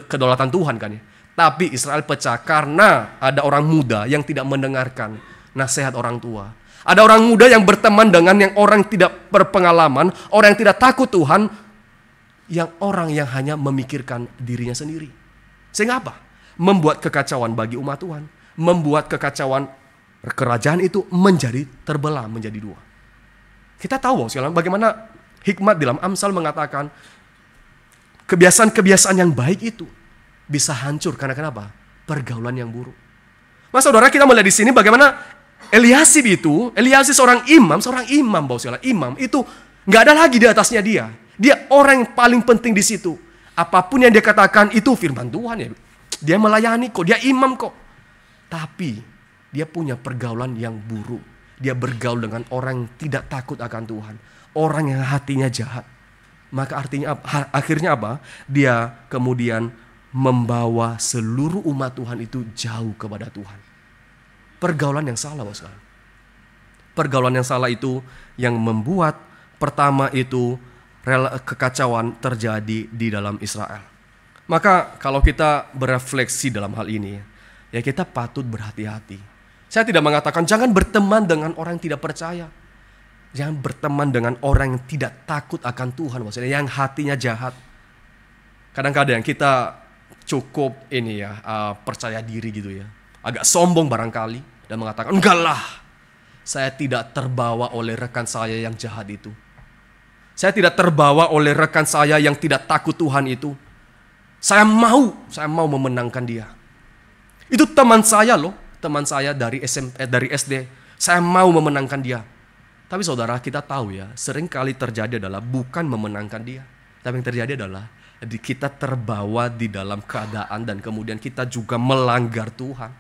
kedaulatan Tuhan kan ya. Tapi Israel pecah karena ada orang muda yang tidak mendengarkan nasihat orang tua. Ada orang muda yang berteman dengan yang orang tidak berpengalaman, orang yang tidak takut Tuhan, yang orang yang hanya memikirkan dirinya sendiri. Sehingga apa? Membuat kekacauan bagi umat Tuhan. Membuat kekacauan kerajaan itu menjadi terbelah menjadi dua. Kita tahu bagaimana hikmat dalam Amsal mengatakan kebiasaan-kebiasaan yang baik itu bisa hancur karena kenapa? Pergaulan yang buruk. Mas saudara, kita melihat di sini bagaimana Eliasib seorang imam imam itu nggak ada lagi di atasnya dia. Dia orang yang paling penting di situ. Apapun yang dia katakan itu firman Tuhan ya. Dia melayani kok, dia imam kok. Tapi dia punya pergaulan yang buruk. Dia bergaul dengan orang yang tidak takut akan Tuhan. Orang yang hatinya jahat. Maka akhirnya apa? Dia kemudian membawa seluruh umat Tuhan itu jauh kepada Tuhan. Pergaulan yang salah, bos. Pergaulan yang salah itu yang membuat pertama itu kekacauan terjadi di dalam Israel. Maka kalau kita berefleksi dalam hal ini, ya kita patut berhati-hati. Saya tidak mengatakan jangan berteman dengan orang yang tidak percaya. Jangan berteman dengan orang yang tidak takut akan Tuhan, maksudnya yang hatinya jahat. Kadang-kadang kita cukup percaya diri gitu ya. Agak sombong barangkali dan mengatakan, enggak lah, saya tidak terbawa oleh rekan saya yang jahat itu. Saya tidak terbawa oleh rekan saya yang tidak takut Tuhan itu. Saya mau memenangkan dia. Itu teman saya loh, teman saya dari SD. Saya mau memenangkan dia. Tapi saudara, kita tahu ya, seringkali terjadi adalah bukan memenangkan dia. Tapi yang terjadi adalah kita terbawa di dalam keadaan dan kemudian kita juga melanggar Tuhan.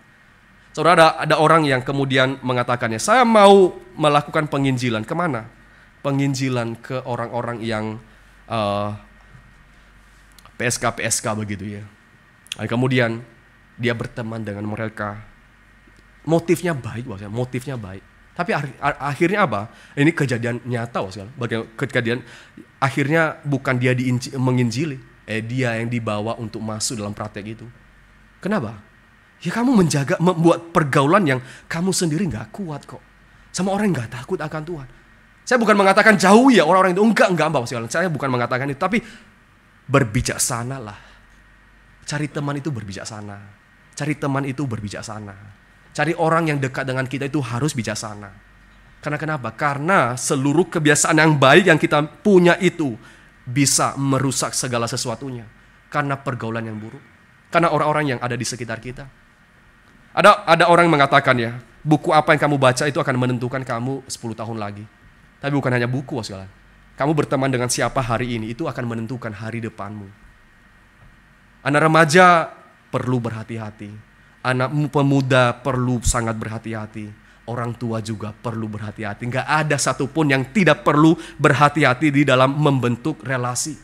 Saudara, ada orang yang kemudian mengatakannya, saya mau melakukan penginjilan. Kemana? Penginjilan ke orang-orang yang PSK begitu ya. Dan kemudian dia berteman dengan mereka. Motifnya baik, motifnya baik. Tapi akhirnya apa? Ini kejadian nyata, kejadian akhirnya bukan dia menginjili, dia yang dibawa untuk masuk dalam praktek itu. Kenapa? Ya kamu membuat pergaulan yang kamu sendiri nggak kuat kok, sama orang yang nggak takut akan Tuhan. Saya bukan mengatakan jauh ya orang-orang itu, enggak, saya bukan mengatakan itu, tapi berbijaksanalah. Cari teman itu berbijaksana. Cari orang yang dekat dengan kita itu harus bijaksana. Karena kenapa? Karena seluruh kebiasaan yang baik yang kita punya itu bisa merusak segala sesuatunya. Karena pergaulan yang buruk. Karena orang-orang yang ada di sekitar kita. Ada orang yang mengatakan ya, buku apa yang kamu baca itu akan menentukan kamu 10 tahun lagi. Tapi bukan hanya buku, sekalian. Kamu berteman dengan siapa hari ini, itu akan menentukan hari depanmu. Anak remaja perlu berhati-hati. Anak pemuda perlu sangat berhati-hati. Orang tua juga perlu berhati-hati. Nggak ada satupun yang tidak perlu berhati-hati di dalam membentuk relasi.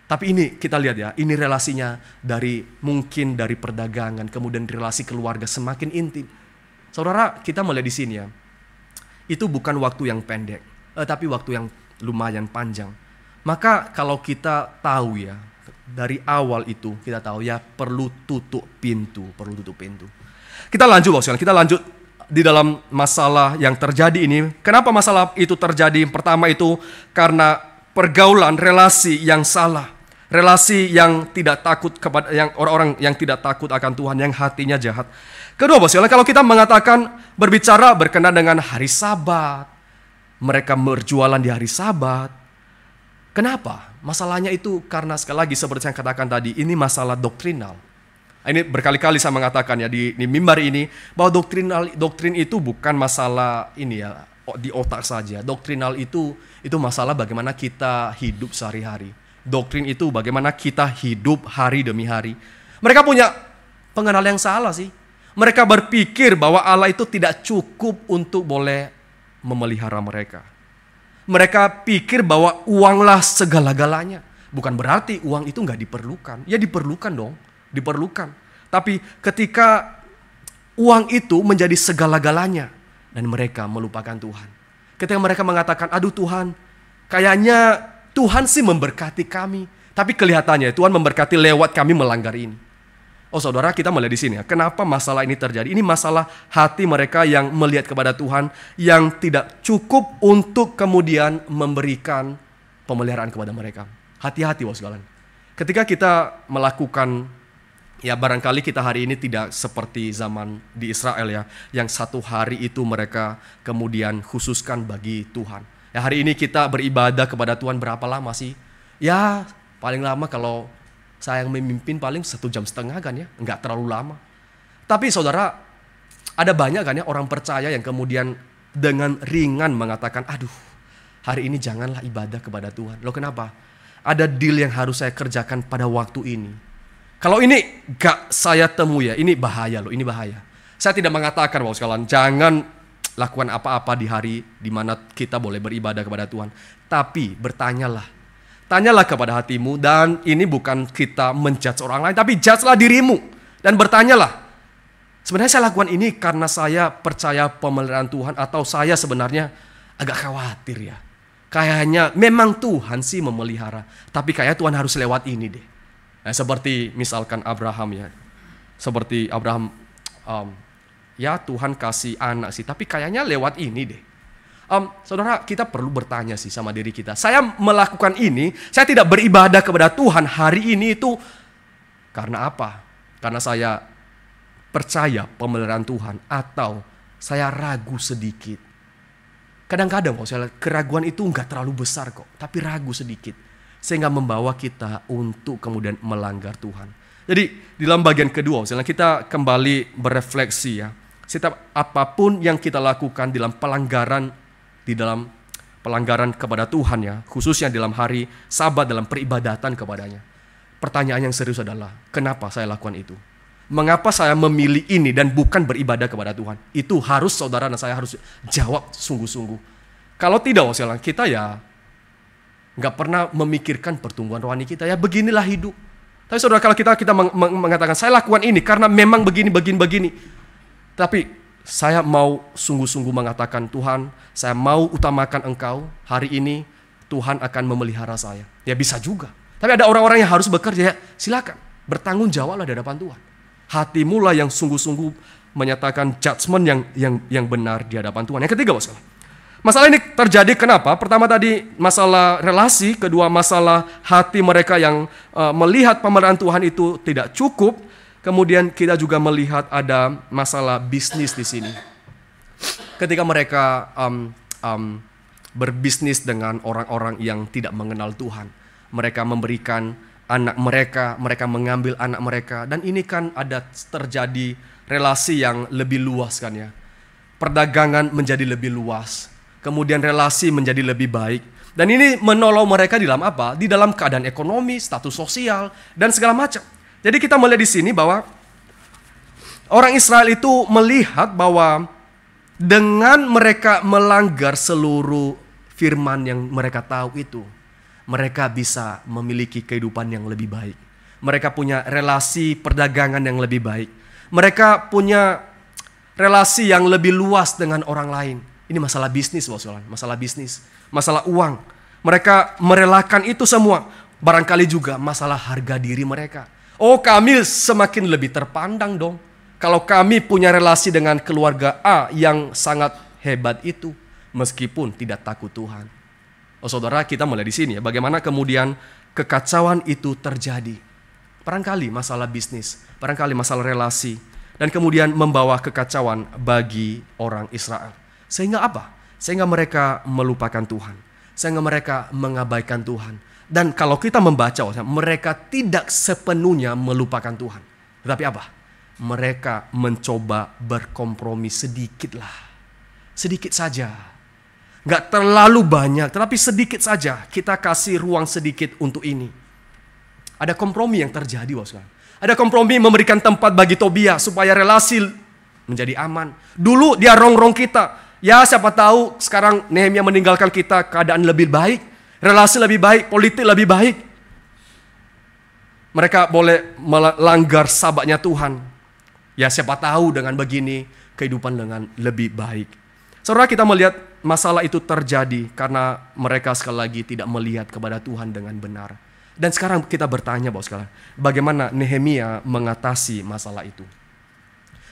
Tapi ini kita lihat ya, ini relasinya mungkin dari perdagangan, kemudian relasi keluarga semakin intim. Saudara, kita melihat di sini ya, itu bukan waktu yang pendek, tapi waktu yang lumayan panjang. Maka kalau kita tahu ya, dari awal itu kita tahu ya perlu tutup pintu. Kita lanjut di dalam masalah yang terjadi ini. Kenapa masalah itu terjadi? Pertama itu karena pergaulan relasi yang salah. Relasi yang tidak takut kepada orang-orang yang tidak takut akan Tuhan, yang hatinya jahat. Kedua, kalau kita berbicara berkenaan dengan hari Sabat, mereka berjualan di hari Sabat. Kenapa? Masalahnya itu karena sekali lagi seperti yang katakan tadi, ini masalah doktrinal. Ini berkali-kali saya mengatakan ya di mimbar ini bahwa doktrin itu bukan masalah ini ya di otak saja. Doktrinal itu masalah bagaimana kita hidup sehari-hari. Doktrin itu bagaimana kita hidup hari demi hari. Mereka punya pengenalan yang salah sih. Mereka berpikir bahwa Allah itu tidak cukup untuk boleh memelihara mereka. Mereka pikir bahwa uanglah segala-galanya. Bukan berarti uang itu nggak diperlukan. Ya diperlukan dong, diperlukan. Tapi ketika uang itu menjadi segala-galanya dan mereka melupakan Tuhan. Ketika mereka mengatakan, aduh Tuhan, kayaknya Tuhan sih memberkati kami. Tapi kelihatannya Tuhan memberkati lewat kami melanggar ini. Oh saudara, kita melihat di sini ya, kenapa masalah ini terjadi? Ini masalah hati mereka yang melihat kepada Tuhan, yang tidak cukup untuk kemudian memberikan pemeliharaan kepada mereka. Hati-hati Bapak sekalian. Ketika kita melakukan, ya barangkali kita hari ini tidak seperti zaman di Israel ya, yang satu hari itu mereka kemudian khususkan bagi Tuhan. Ya hari ini kita beribadah kepada Tuhan berapa lama sih? Ya paling lama kalau saya yang memimpin paling 1,5 jam kan ya, nggak terlalu lama. Tapi saudara, ada banyak kan ya orang percaya yang kemudian dengan ringan mengatakan, aduh hari ini janganlah ibadah kepada Tuhan. Loh kenapa? Ada deal yang harus saya kerjakan pada waktu ini. Kalau ini gak saya temui ya, ini bahaya loh, ini bahaya. Saya tidak mengatakan Bapak sekalian, jangan lakukan apa-apa di hari di mana kita boleh beribadah kepada Tuhan. Tapi bertanyalah. Tanyalah kepada hatimu, dan ini bukan kita menjudge orang lain, tapi judgelah dirimu. Dan bertanyalah, sebenarnya saya lakukan ini karena saya percaya pemeliharaan Tuhan, atau saya sebenarnya agak khawatir ya. Kayaknya memang Tuhan sih memelihara, tapi kayaknya Tuhan harus lewat ini deh. Nah, seperti misalkan Abraham ya. Seperti Abraham, ya Tuhan kasih anak sih, tapi kayaknya lewat ini deh. Saudara, kita perlu bertanya sih sama diri kita. Saya melakukan ini, saya tidak beribadah kepada Tuhan hari ini itu karena apa? Karena saya percaya pemeliharaan Tuhan, atau saya ragu sedikit. Kadang-kadang keraguan itu enggak terlalu besar kok, tapi ragu sedikit. Sehingga membawa kita untuk kemudian melanggar Tuhan. Jadi dalam bagian kedua, misalnya kita kembali berefleksi ya. Setiap apapun yang kita lakukan di dalam pelanggaran kepada Tuhan ya, khususnya dalam hari Sabat, dalam peribadatan kepadanya. Pertanyaan yang serius adalah, kenapa saya lakukan itu? Mengapa saya memilih ini dan bukan beribadah kepada Tuhan? Itu harus saudara dan saya harus jawab sungguh-sungguh. Kalau tidak, kita ya nggak pernah memikirkan pertumbuhan rohani kita. Ya beginilah hidup. Tapi saudara, kalau kita mengatakan, saya lakukan ini karena memang begini. Tapi saya mau sungguh-sungguh mengatakan, Tuhan, saya mau utamakan Engkau. Hari ini Tuhan akan memelihara saya. Ya bisa juga. Tapi ada orang-orang yang harus bekerja, ya silakan. Bertanggung jawablah di hadapan Tuhan. Hatimu lah yang sungguh-sungguh menyatakan judgment yang benar di hadapan Tuhan. Yang ketiga, masalah ini terjadi kenapa? Pertama tadi masalah relasi, kedua masalah hati mereka yang melihat pemeliharaan Tuhan itu tidak cukup. Kemudian kita juga melihat ada masalah bisnis di sini. Ketika mereka berbisnis dengan orang-orang yang tidak mengenal Tuhan, mereka memberikan anak mereka mengambil anak mereka, dan ini kan ada terjadi relasi yang lebih luas kan ya. Perdagangan menjadi lebih luas, kemudian relasi menjadi lebih baik, dan ini menolong mereka di dalam apa? Di dalam keadaan ekonomi, status sosial, dan segala macam. Jadi kita melihat di sini bahwa orang Israel itu melihat bahwa dengan mereka melanggar seluruh firman yang mereka tahu itu, mereka bisa memiliki kehidupan yang lebih baik. Mereka punya relasi perdagangan yang lebih baik. Mereka punya relasi yang lebih luas dengan orang lain. Ini masalah bisnis, masalah bisnis, masalah uang. Mereka merelakan itu semua. Barangkali juga masalah harga diri mereka. Oh, kami semakin lebih terpandang dong. Kalau kami punya relasi dengan keluarga A yang sangat hebat itu, meskipun tidak takut Tuhan. Oh saudara, kita mulai di sini ya. Bagaimana kemudian kekacauan itu terjadi. Barangkali masalah bisnis, barangkali masalah relasi, dan kemudian membawa kekacauan bagi orang Israel. Sehingga apa? Sehingga mereka melupakan Tuhan. Sehingga mereka mengabaikan Tuhan. Dan kalau kita membaca, mereka tidak sepenuhnya melupakan Tuhan. Tetapi apa? Mereka mencoba berkompromi sedikit lah. Sedikit saja. Gak terlalu banyak, tetapi sedikit saja. Kita kasih ruang sedikit untuk ini. Ada kompromi yang terjadi, ada kompromi memberikan tempat bagi Tobia supaya relasi menjadi aman. Dulu dia rongrong kita. Ya siapa tahu sekarang Nehemia meninggalkan kita, keadaan lebih baik, relasi lebih baik, politik lebih baik. Mereka boleh melanggar sabatnya Tuhan. Ya siapa tahu dengan begini kehidupan dengan lebih baik. Saudara, kita melihat masalah itu terjadi karena mereka sekali lagi tidak melihat kepada Tuhan dengan benar. Dan sekarang kita bertanya bahwa sekarang, bagaimana Nehemia mengatasi masalah itu?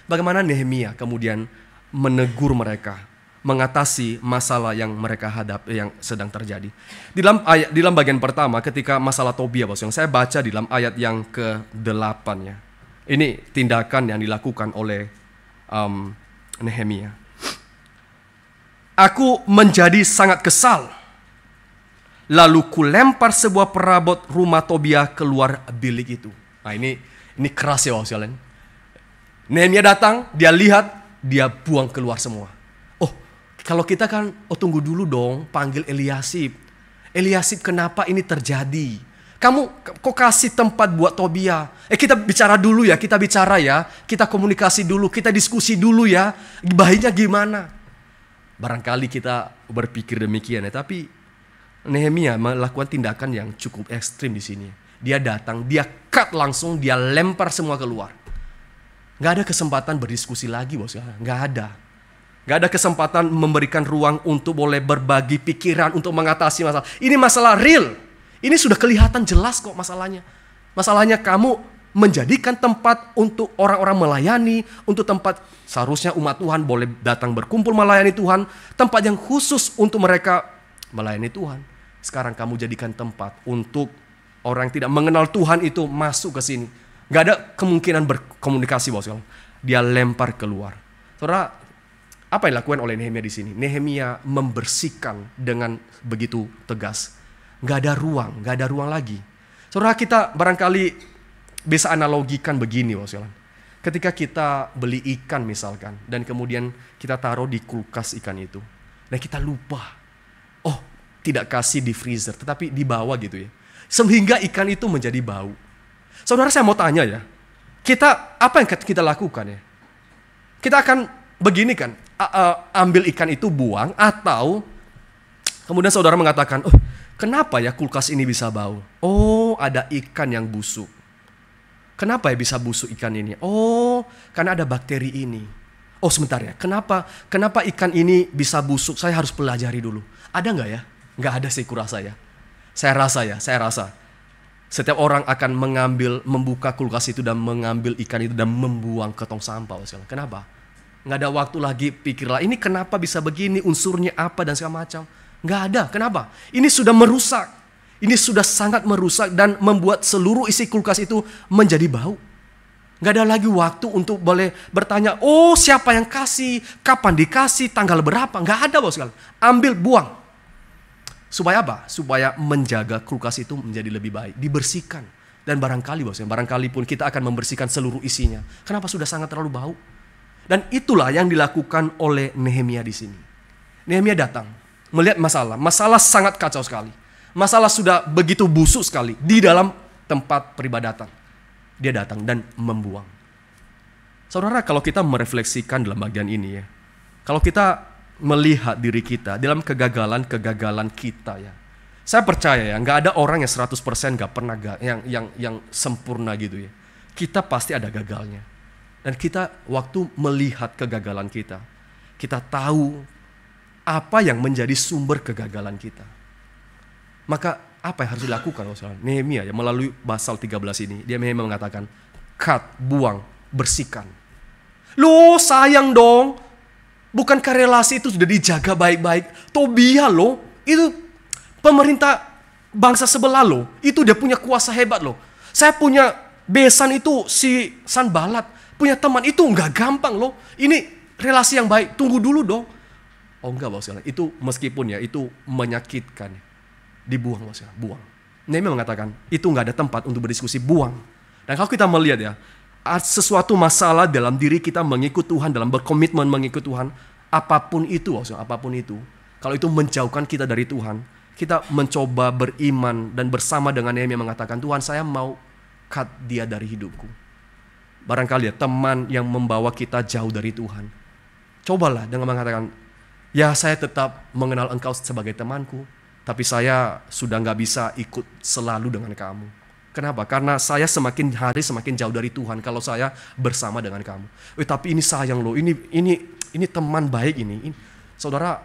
Bagaimana Nehemia kemudian menegur mereka, mengatasi masalah yang mereka hadapi yang sedang terjadi? Di dalam bagian pertama ketika masalah Tobia, yang saya baca di dalam ayat yang ke-8 ya. Ini tindakan yang dilakukan oleh Nehemia. Aku menjadi sangat kesal. Lalu kulempar sebuah perabot rumah Tobia keluar bilik itu. Nah ini keras ya sekalian. Nehemia datang, dia lihat, dia buang keluar semua. Oh, kalau kita kan, tunggu dulu dong, panggil Eliasib. Eliasib, kenapa ini terjadi? Kamu kok kasih tempat buat Tobia? Kita bicara dulu ya, kita bicara ya. Kita komunikasi dulu, kita diskusi dulu ya. Baiknya gimana? Barangkali kita berpikir demikian ya, tapi Nehemia melakukan tindakan yang cukup ekstrim di sini. Dia datang, dia cut langsung, dia lempar semua keluar. Gak ada kesempatan berdiskusi lagi, bos. Gak ada. Gak ada kesempatan memberikan ruang untuk boleh berbagi pikiran, untuk mengatasi masalah. Ini masalah real. Ini sudah kelihatan jelas kok masalahnya. Masalahnya kamu menjadikan tempat untuk orang-orang melayani, untuk tempat seharusnya umat Tuhan boleh datang berkumpul melayani Tuhan, tempat yang khusus untuk mereka melayani Tuhan. Sekarang kamu jadikan tempat untuk orang yang tidak mengenal Tuhan itu masuk ke sini. Gak ada kemungkinan berkomunikasi, bos. Dia lempar keluar. Saudara, apa yang dilakukan oleh Nehemia di sini? Nehemia membersihkan dengan begitu tegas. Gak ada ruang lagi. Saudara, kita barangkali bisa analogikan begini, bos. Ketika kita beli ikan misalkan, dan kemudian kita taruh di kulkas ikan itu, dan kita lupa, tidak kasih di freezer, tetapi di bawah gitu ya, sehingga ikan itu menjadi bau. Saudara, saya mau tanya ya, apa yang kita lakukan ya? Kita akan begini kan, ambil ikan itu buang, atau kemudian saudara mengatakan, kenapa ya kulkas ini bisa bau? Oh, ada ikan yang busuk. Kenapa ya bisa busuk ikan ini? Oh, karena ada bakteri ini. Oh, sebentar ya. Kenapa ikan ini bisa busuk? Saya harus pelajari dulu. Ada nggak ya? Nggak ada sih kurasa ya. Saya rasa. Setiap orang akan membuka kulkas itu dan mengambil ikan itu dan membuang ke tong sampah. Kenapa? Nggak ada waktu lagi pikirlah, ini kenapa bisa begini, unsurnya apa dan segala macam. Nggak ada. Kenapa? Ini sudah merusak. Ini sudah sangat merusak dan membuat seluruh isi kulkas itu menjadi bau. Gak ada lagi waktu untuk boleh bertanya, siapa yang kasih, kapan dikasih, tanggal berapa. Gak ada, bos. Ambil, buang. Supaya apa? Supaya menjaga kulkas itu menjadi lebih baik, dibersihkan. Dan barangkali, bos, barangkali pun kita akan membersihkan seluruh isinya. Kenapa sudah sangat terlalu bau? Dan itulah yang dilakukan oleh Nehemia di sini. Nehemia datang, melihat masalah sangat kacau sekali. Masalah sudah begitu busuk sekali di dalam tempat peribadatan. Dia datang dan membuang. Saudara, kalau kita merefleksikan dalam bagian ini ya, kalau kita melihat diri kita dalam kegagalan kita ya, saya percaya ya, nggak ada orang yang 100% nggak pernah yang sempurna gitu ya. Kita pasti ada gagalnya. Dan kita waktu melihat kegagalan kita tahu apa yang menjadi sumber kegagalan kita. Maka apa yang harus dilakukan? Nehemia ya, melalui pasal 13 ini, dia mengatakan, cut, buang, bersihkan. Loh, sayang dong. Bukankah relasi itu sudah dijaga baik-baik? Tobia loh, itu pemerintah bangsa sebelah loh. Itu dia punya kuasa hebat loh. Saya punya besan itu si Sanbalat, punya teman itu nggak gampang loh. Ini relasi yang baik, tunggu dulu dong. Oh enggak, bos. Itu meskipun ya itu menyakitkan. Dibuang, bos. Buang. Nehemia mengatakan, itu nggak ada tempat untuk berdiskusi, buang. Dan kalau kita melihat ya, sesuatu masalah dalam diri kita mengikut Tuhan, dalam berkomitmen mengikut Tuhan, apapun itu, apapun itu, kalau itu menjauhkan kita dari Tuhan, kita mencoba beriman dan bersama dengan Nehemia mengatakan, Tuhan saya mau cut dia dari hidupku. Barangkali ya teman yang membawa kita jauh dari Tuhan. Cobalah dengan mengatakan, ya saya tetap mengenal engkau sebagai temanku, tapi saya sudah nggak bisa ikut selalu dengan kamu. Kenapa? Karena saya semakin hari semakin jauh dari Tuhan kalau saya bersama dengan kamu. Tapi ini sayang loh, ini teman baik ini. Saudara,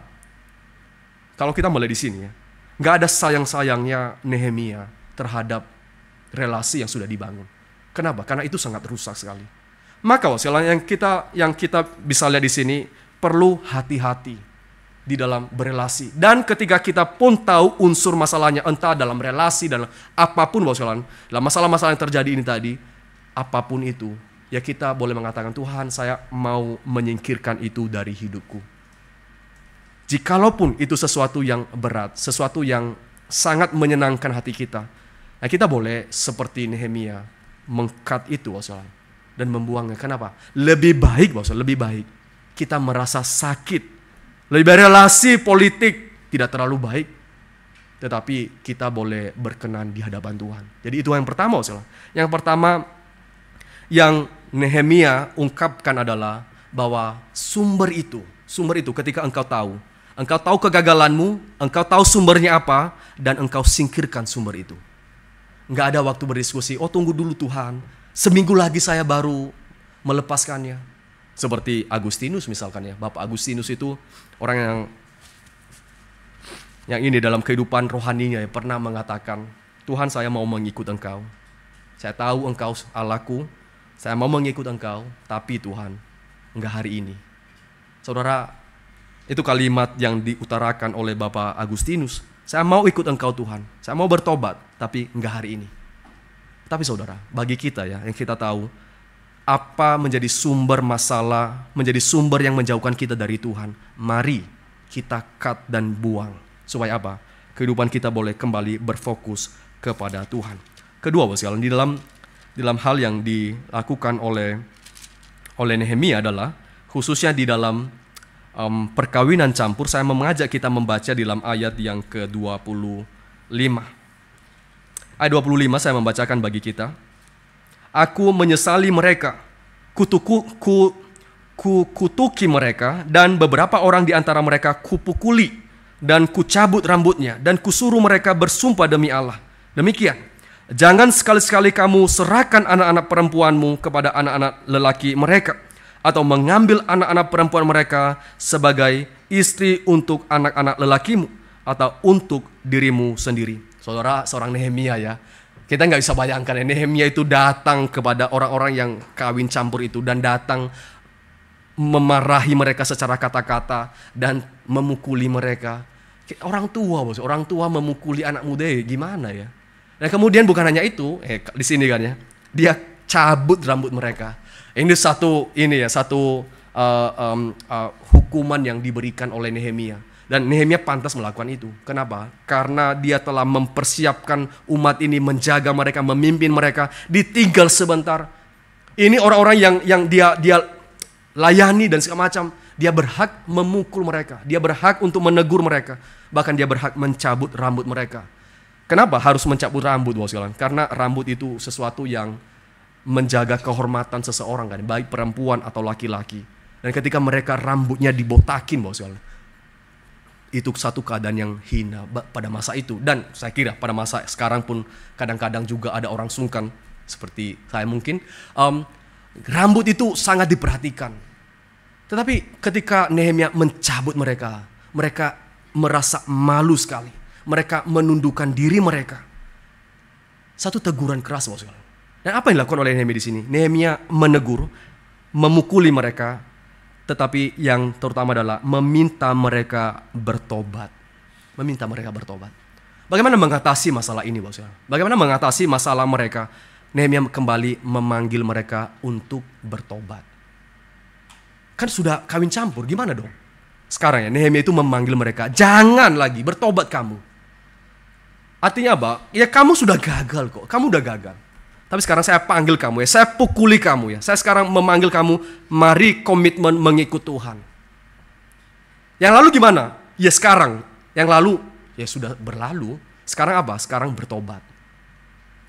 kalau kita mulai di sini ya, nggak ada sayang-sayangnya Nehemia terhadap relasi yang sudah dibangun. Kenapa? Karena itu sangat rusak sekali. Maka yang kita bisa lihat di sini perlu hati-hati di dalam berelasi. Dan ketika kita pun tahu unsur masalahnya, entah dalam relasi, dalam apapun, dalam masalah-masalah yang terjadi ini tadi, apapun itu, ya kita boleh mengatakan, Tuhan saya mau menyingkirkan itu dari hidupku. Jikalaupun itu sesuatu yang berat, sesuatu yang sangat menyenangkan hati kita, nah kita boleh seperti Nehemia, meng-cut itu dan membuangnya. Kenapa? Lebih baik kita merasa sakit, lebih baik relasi politik tidak terlalu baik, tetapi kita boleh berkenan di hadapan Tuhan. Jadi itu yang pertama. Yang pertama yang Nehemia ungkapkan adalah bahwa sumber itu ketika engkau tahu kegagalanmu, engkau tahu sumbernya apa, dan engkau singkirkan sumber itu. Nggak ada waktu berdiskusi, tunggu dulu Tuhan, seminggu lagi saya baru melepaskannya. Seperti Agustinus misalkan ya, Bapak Agustinus itu orang yang ini dalam kehidupan rohaninya ya, pernah mengatakan, Tuhan saya mau mengikut engkau. Saya tahu engkau Allahku, saya mau mengikut engkau, tapi Tuhan, enggak hari ini. Saudara, itu kalimat yang diutarakan oleh Bapak Agustinus. Saya mau ikut engkau Tuhan, saya mau bertobat, tapi enggak hari ini. Tapi saudara, bagi kita ya, yang kita tahu, apa menjadi sumber masalah, menjadi sumber yang menjauhkan kita dari Tuhan, mari kita cut dan buang. Supaya apa? Kehidupan kita boleh kembali berfokus kepada Tuhan. Kedua, di dalam hal yang dilakukan oleh Nehemia adalah, khususnya di dalam perkawinan campur, saya mengajak kita membaca di dalam ayat yang ke-25. Ayat 25 saya membacakan bagi kita. Aku menyesali mereka, kutuki mereka, dan beberapa orang di antara mereka kupukuli, dan kucabut rambutnya, dan kusuruh mereka bersumpah demi Allah. Demikian, jangan sekali-sekali kamu serahkan anak-anak perempuanmu kepada anak-anak lelaki mereka, atau mengambil anak-anak perempuan mereka sebagai istri untuk anak-anak lelakimu, atau untuk dirimu sendiri. Saudara, seorang Nehemia ya, kita nggak bisa bayangkan ya, Nehemia itu datang kepada orang-orang yang kawin campur itu, dan datang memarahi mereka secara kata-kata dan memukuli mereka. Orang tua memukuli anak muda, gimana ya? Dan kemudian bukan hanya itu, di sini kan ya, dia cabut rambut mereka. Ini satu hukuman yang diberikan oleh Nehemia. Dan Nehemia pantas melakukan itu. Kenapa? Karena dia telah mempersiapkan umat ini, menjaga mereka, memimpin mereka. Ditinggal sebentar. Ini orang-orang yang dia layani dan segala macam. Dia berhak memukul mereka. Dia berhak untuk menegur mereka. Bahkan dia berhak mencabut rambut mereka. Kenapa harus mencabut rambut, Karena rambut itu sesuatu yang menjaga kehormatan seseorang, kan, baik perempuan atau laki-laki. Dan ketika mereka rambutnya dibotakin, itu satu keadaan yang hina pada masa itu. Dan saya kira pada masa sekarang pun kadang-kadang juga ada orang sungkan seperti saya mungkin. Rambut itu sangat diperhatikan. Tetapi ketika Nehemia mencabut mereka, mereka merasa malu sekali. Mereka menundukkan diri mereka. Satu teguran keras, Dan apa yang dilakukan oleh Nehemia di sini? Nehemia menegur, memukuli mereka, tetapi yang terutama adalah meminta mereka bertobat. Bagaimana mengatasi masalah ini, Bagaimana mengatasi masalah mereka? Nehemia kembali memanggil mereka untuk bertobat. Kan sudah kawin campur, gimana dong? Sekarang ya, Nehemia itu memanggil mereka, jangan lagi, bertobat kamu. Artinya apa? Ya kamu sudah gagal kok, kamu udah gagal. Tapi sekarang saya panggil kamu ya, saya pukuli kamu ya. Saya sekarang memanggil kamu, mari komitmen mengikut Tuhan. Yang lalu gimana? Ya sekarang, yang lalu ya sudah berlalu. Sekarang apa? Sekarang bertobat.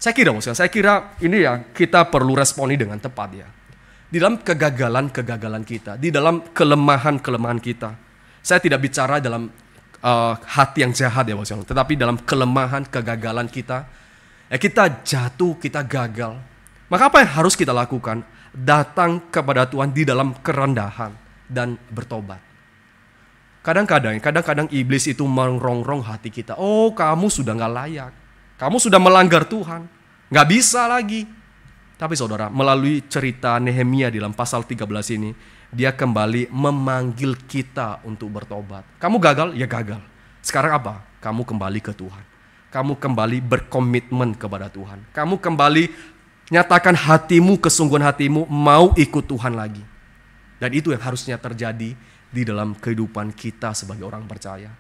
Saya kira ini ya kita perlu responi dengan tepat ya. Di dalam kegagalan kita, di dalam kelemahan kita. Saya tidak bicara dalam hati yang jahat ya Bos, tetapi dalam kelemahan, kegagalan kita, ya kita jatuh, kita gagal. Maka apa yang harus kita lakukan? Datang kepada Tuhan di dalam kerendahan dan bertobat. Kadang-kadang iblis itu merongrong hati kita. Oh, kamu sudah gak layak. Kamu sudah melanggar Tuhan. Gak bisa lagi. Tapi saudara, melalui cerita Nehemia di dalam pasal 13 ini, dia kembali memanggil kita untuk bertobat. Kamu gagal? Ya gagal. Sekarang apa? Kamu kembali ke Tuhan. Kamu kembali berkomitmen kepada Tuhan. Kamu kembali nyatakan hatimu, kesungguhan hatimu, mau ikut Tuhan lagi. Dan itu yang harusnya terjadi di dalam kehidupan kita sebagai orang percaya.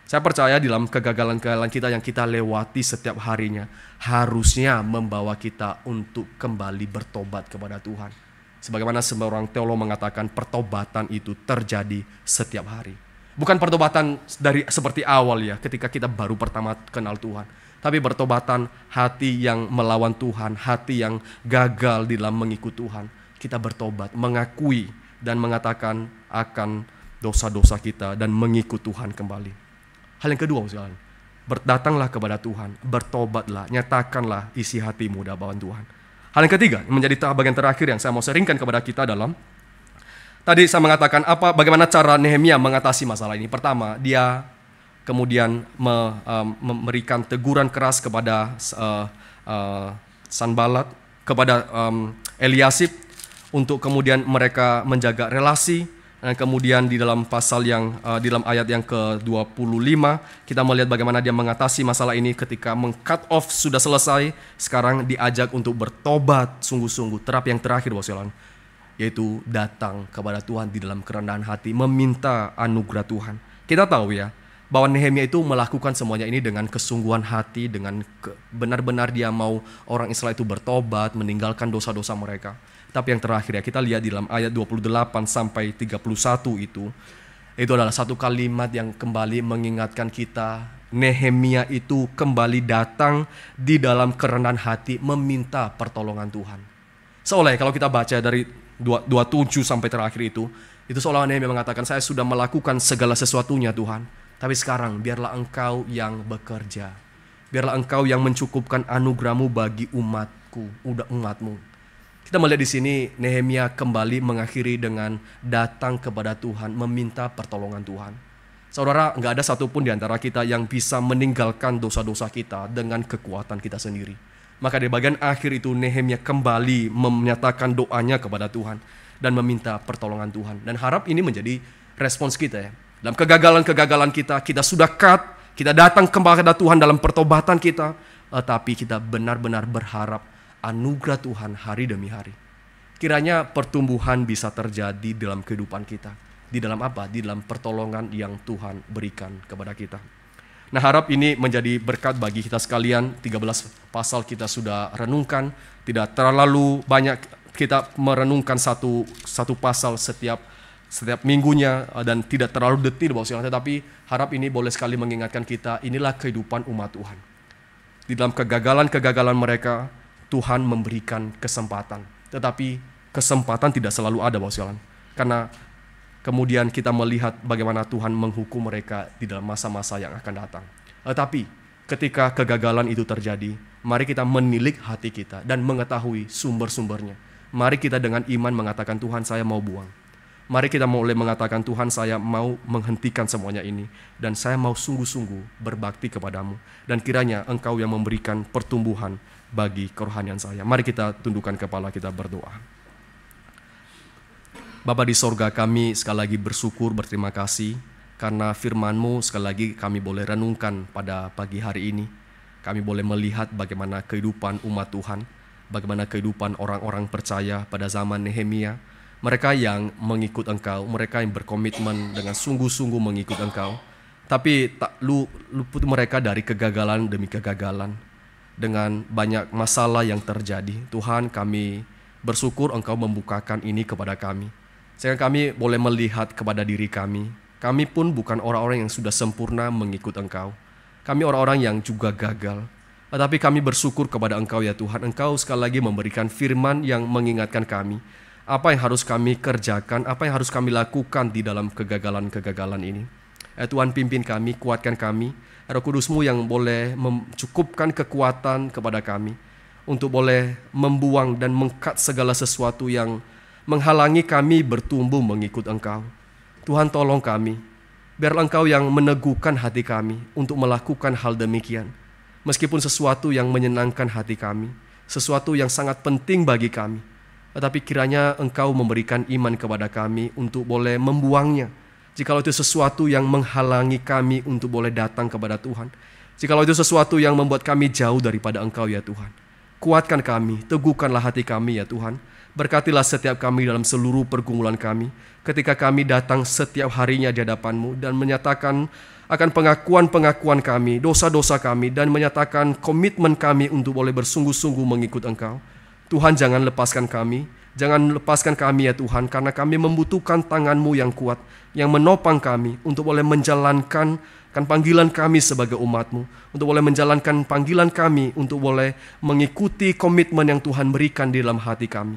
Saya percaya di dalam kegagalan-kegagalan kita yang kita lewati setiap harinya harusnya membawa kita untuk kembali bertobat kepada Tuhan. Sebagaimana seorang teolog mengatakan pertobatan itu terjadi setiap hari. Bukan pertobatan dari seperti awal ya ketika kita baru pertama kenal Tuhan. Tapi pertobatan hati yang melawan Tuhan, hati yang gagal di dalam mengikut Tuhan. Kita bertobat, mengakui dan mengatakan akan dosa-dosa kita dan mengikut Tuhan kembali. Hal yang kedua, berdatanglah kepada Tuhan, bertobatlah, nyatakanlah isi hatimu di hadapan Tuhan. Hal yang ketiga, menjadi bagian terakhir yang saya mau sharingkan kepada kita dalam, tadi saya mengatakan bagaimana cara Nehemia mengatasi masalah ini. Pertama, dia kemudian memberikan teguran keras kepada Sanballat, kepada Eliasib, untuk kemudian mereka menjaga relasi. Dan kemudian di dalam pasal yang di dalam ayat yang ke-25 kita melihat bagaimana dia mengatasi masalah ini ketika meng-cut off sudah selesai, sekarang diajak untuk bertobat sungguh-sungguh. Terapi yang terakhir yaitu datang kepada Tuhan di dalam kerendahan hati, meminta anugerah Tuhan. Kita tahu ya bahwa Nehemia itu melakukan semuanya ini dengan kesungguhan hati, dengan benar-benar dia mau orang Israel itu bertobat, meninggalkan dosa-dosa mereka. Tapi yang terakhir ya, kita lihat di dalam ayat 28 sampai 31 itu adalah satu kalimat yang kembali mengingatkan kita, Nehemia itu kembali datang di dalam kerendahan hati meminta pertolongan Tuhan. Seolah kalau kita baca dari 27 sampai terakhir itu seolah Nehemia mengatakan, saya sudah melakukan segala sesuatunya Tuhan, tapi sekarang biarlah Engkau yang bekerja. Biarlah Engkau yang mencukupkan anugerah-Mu bagi umatmu. Kita melihat di sini Nehemia kembali mengakhiri dengan datang kepada Tuhan, meminta pertolongan Tuhan. Saudara, nggak ada satupun di antara kita yang bisa meninggalkan dosa-dosa kita dengan kekuatan kita sendiri. Maka di bagian akhir itu Nehemia kembali menyatakan doanya kepada Tuhan dan meminta pertolongan Tuhan. Dan harap ini menjadi respons kita ya. Dalam kegagalan-kegagalan kita sudah kita datang kepada Tuhan dalam pertobatan kita, tapi kita benar-benar berharap anugerah Tuhan hari demi hari. Kiranya pertumbuhan bisa terjadi dalam kehidupan kita. Di dalam apa? Di dalam pertolongan yang Tuhan berikan kepada kita. Nah, harap ini menjadi berkat bagi kita sekalian. 13 pasal kita sudah renungkan. Tidak terlalu banyak kita merenungkan satu pasal setiap minggunya dan tidak terlalu detil, tetapi harap ini boleh sekali mengingatkan kita, inilah kehidupan umat Tuhan. Di dalam kegagalan-kegagalan mereka, Tuhan memberikan kesempatan. Tetapi kesempatan tidak selalu ada, karena kemudian kita melihat bagaimana Tuhan menghukum mereka di dalam masa-masa yang akan datang. Tetapi ketika kegagalan itu terjadi, mari kita menilik hati kita dan mengetahui sumber-sumbernya. Mari kita dengan iman mengatakan, Tuhan, saya mau buang. Mari kita mulai mengatakan, Tuhan, saya mau menghentikan semuanya ini. Dan saya mau sungguh-sungguh berbakti kepadamu. Dan kiranya Engkau yang memberikan pertumbuhan bagi kerohanian saya. Mari kita tundukkan kepala, kita berdoa. Bapa di sorga, kami sekali lagi bersyukur, berterima kasih karena firman-Mu sekali lagi kami boleh renungkan pada pagi hari ini. Kami boleh melihat bagaimana kehidupan umat Tuhan, bagaimana kehidupan orang-orang percaya pada zaman Nehemia. Mereka yang mengikut Engkau, mereka yang berkomitmen dengan sungguh-sungguh mengikut Engkau. Tapi tak luput mereka dari kegagalan demi kegagalan. Dengan banyak masalah yang terjadi, Tuhan, kami bersyukur Engkau membukakan ini kepada kami. Sehingga kami boleh melihat kepada diri kami. Kami pun bukan orang-orang yang sudah sempurna mengikut Engkau. Kami orang-orang yang juga gagal. Tetapi kami bersyukur kepada Engkau ya Tuhan. Engkau sekali lagi memberikan firman yang mengingatkan kami. Apa yang harus kami kerjakan, apa yang harus kami lakukan di dalam kegagalan-kegagalan ini. Ya Tuhan, pimpin kami, kuatkan kami. Roh Kudus-Mu yang boleh mencukupkan kekuatan kepada kami untuk boleh membuang dan mengkat segala sesuatu yang menghalangi kami bertumbuh mengikut Engkau. Tuhan, tolong kami, biarlah Engkau yang meneguhkan hati kami untuk melakukan hal demikian. Meskipun sesuatu yang menyenangkan hati kami, sesuatu yang sangat penting bagi kami, tetapi kiranya Engkau memberikan iman kepada kami untuk boleh membuangnya. Jikalau itu sesuatu yang menghalangi kami untuk boleh datang kepada Tuhan. Jikalau itu sesuatu yang membuat kami jauh daripada Engkau ya Tuhan. Kuatkan kami, teguhkanlah hati kami ya Tuhan. Berkatilah setiap kami dalam seluruh pergumulan kami. Ketika kami datang setiap harinya di hadapan-Mu dan menyatakan akan pengakuan-pengakuan kami, dosa-dosa kami, dan menyatakan komitmen kami untuk boleh bersungguh-sungguh mengikut Engkau. Tuhan, jangan lepaskan kami. Jangan lepaskan kami ya Tuhan, karena kami membutuhkan tangan-Mu yang kuat, yang menopang kami untuk boleh menjalankan panggilan kami sebagai umat-Mu, untuk boleh menjalankan panggilan kami, untuk boleh mengikuti komitmen yang Tuhan berikan di dalam hati kami.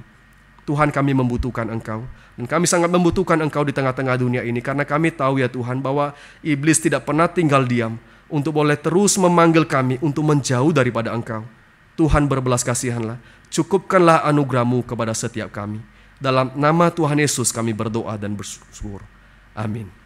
Tuhan, kami membutuhkan Engkau, dan kami sangat membutuhkan Engkau di tengah-tengah dunia ini, karena kami tahu ya Tuhan bahwa iblis tidak pernah tinggal diam untuk boleh terus memanggil kami untuk menjauh daripada Engkau. Tuhan, berbelas kasihanlah, cukupkanlah anugerah-Mu kepada setiap kami. Dalam nama Tuhan Yesus kami berdoa dan bersyukur. Amin.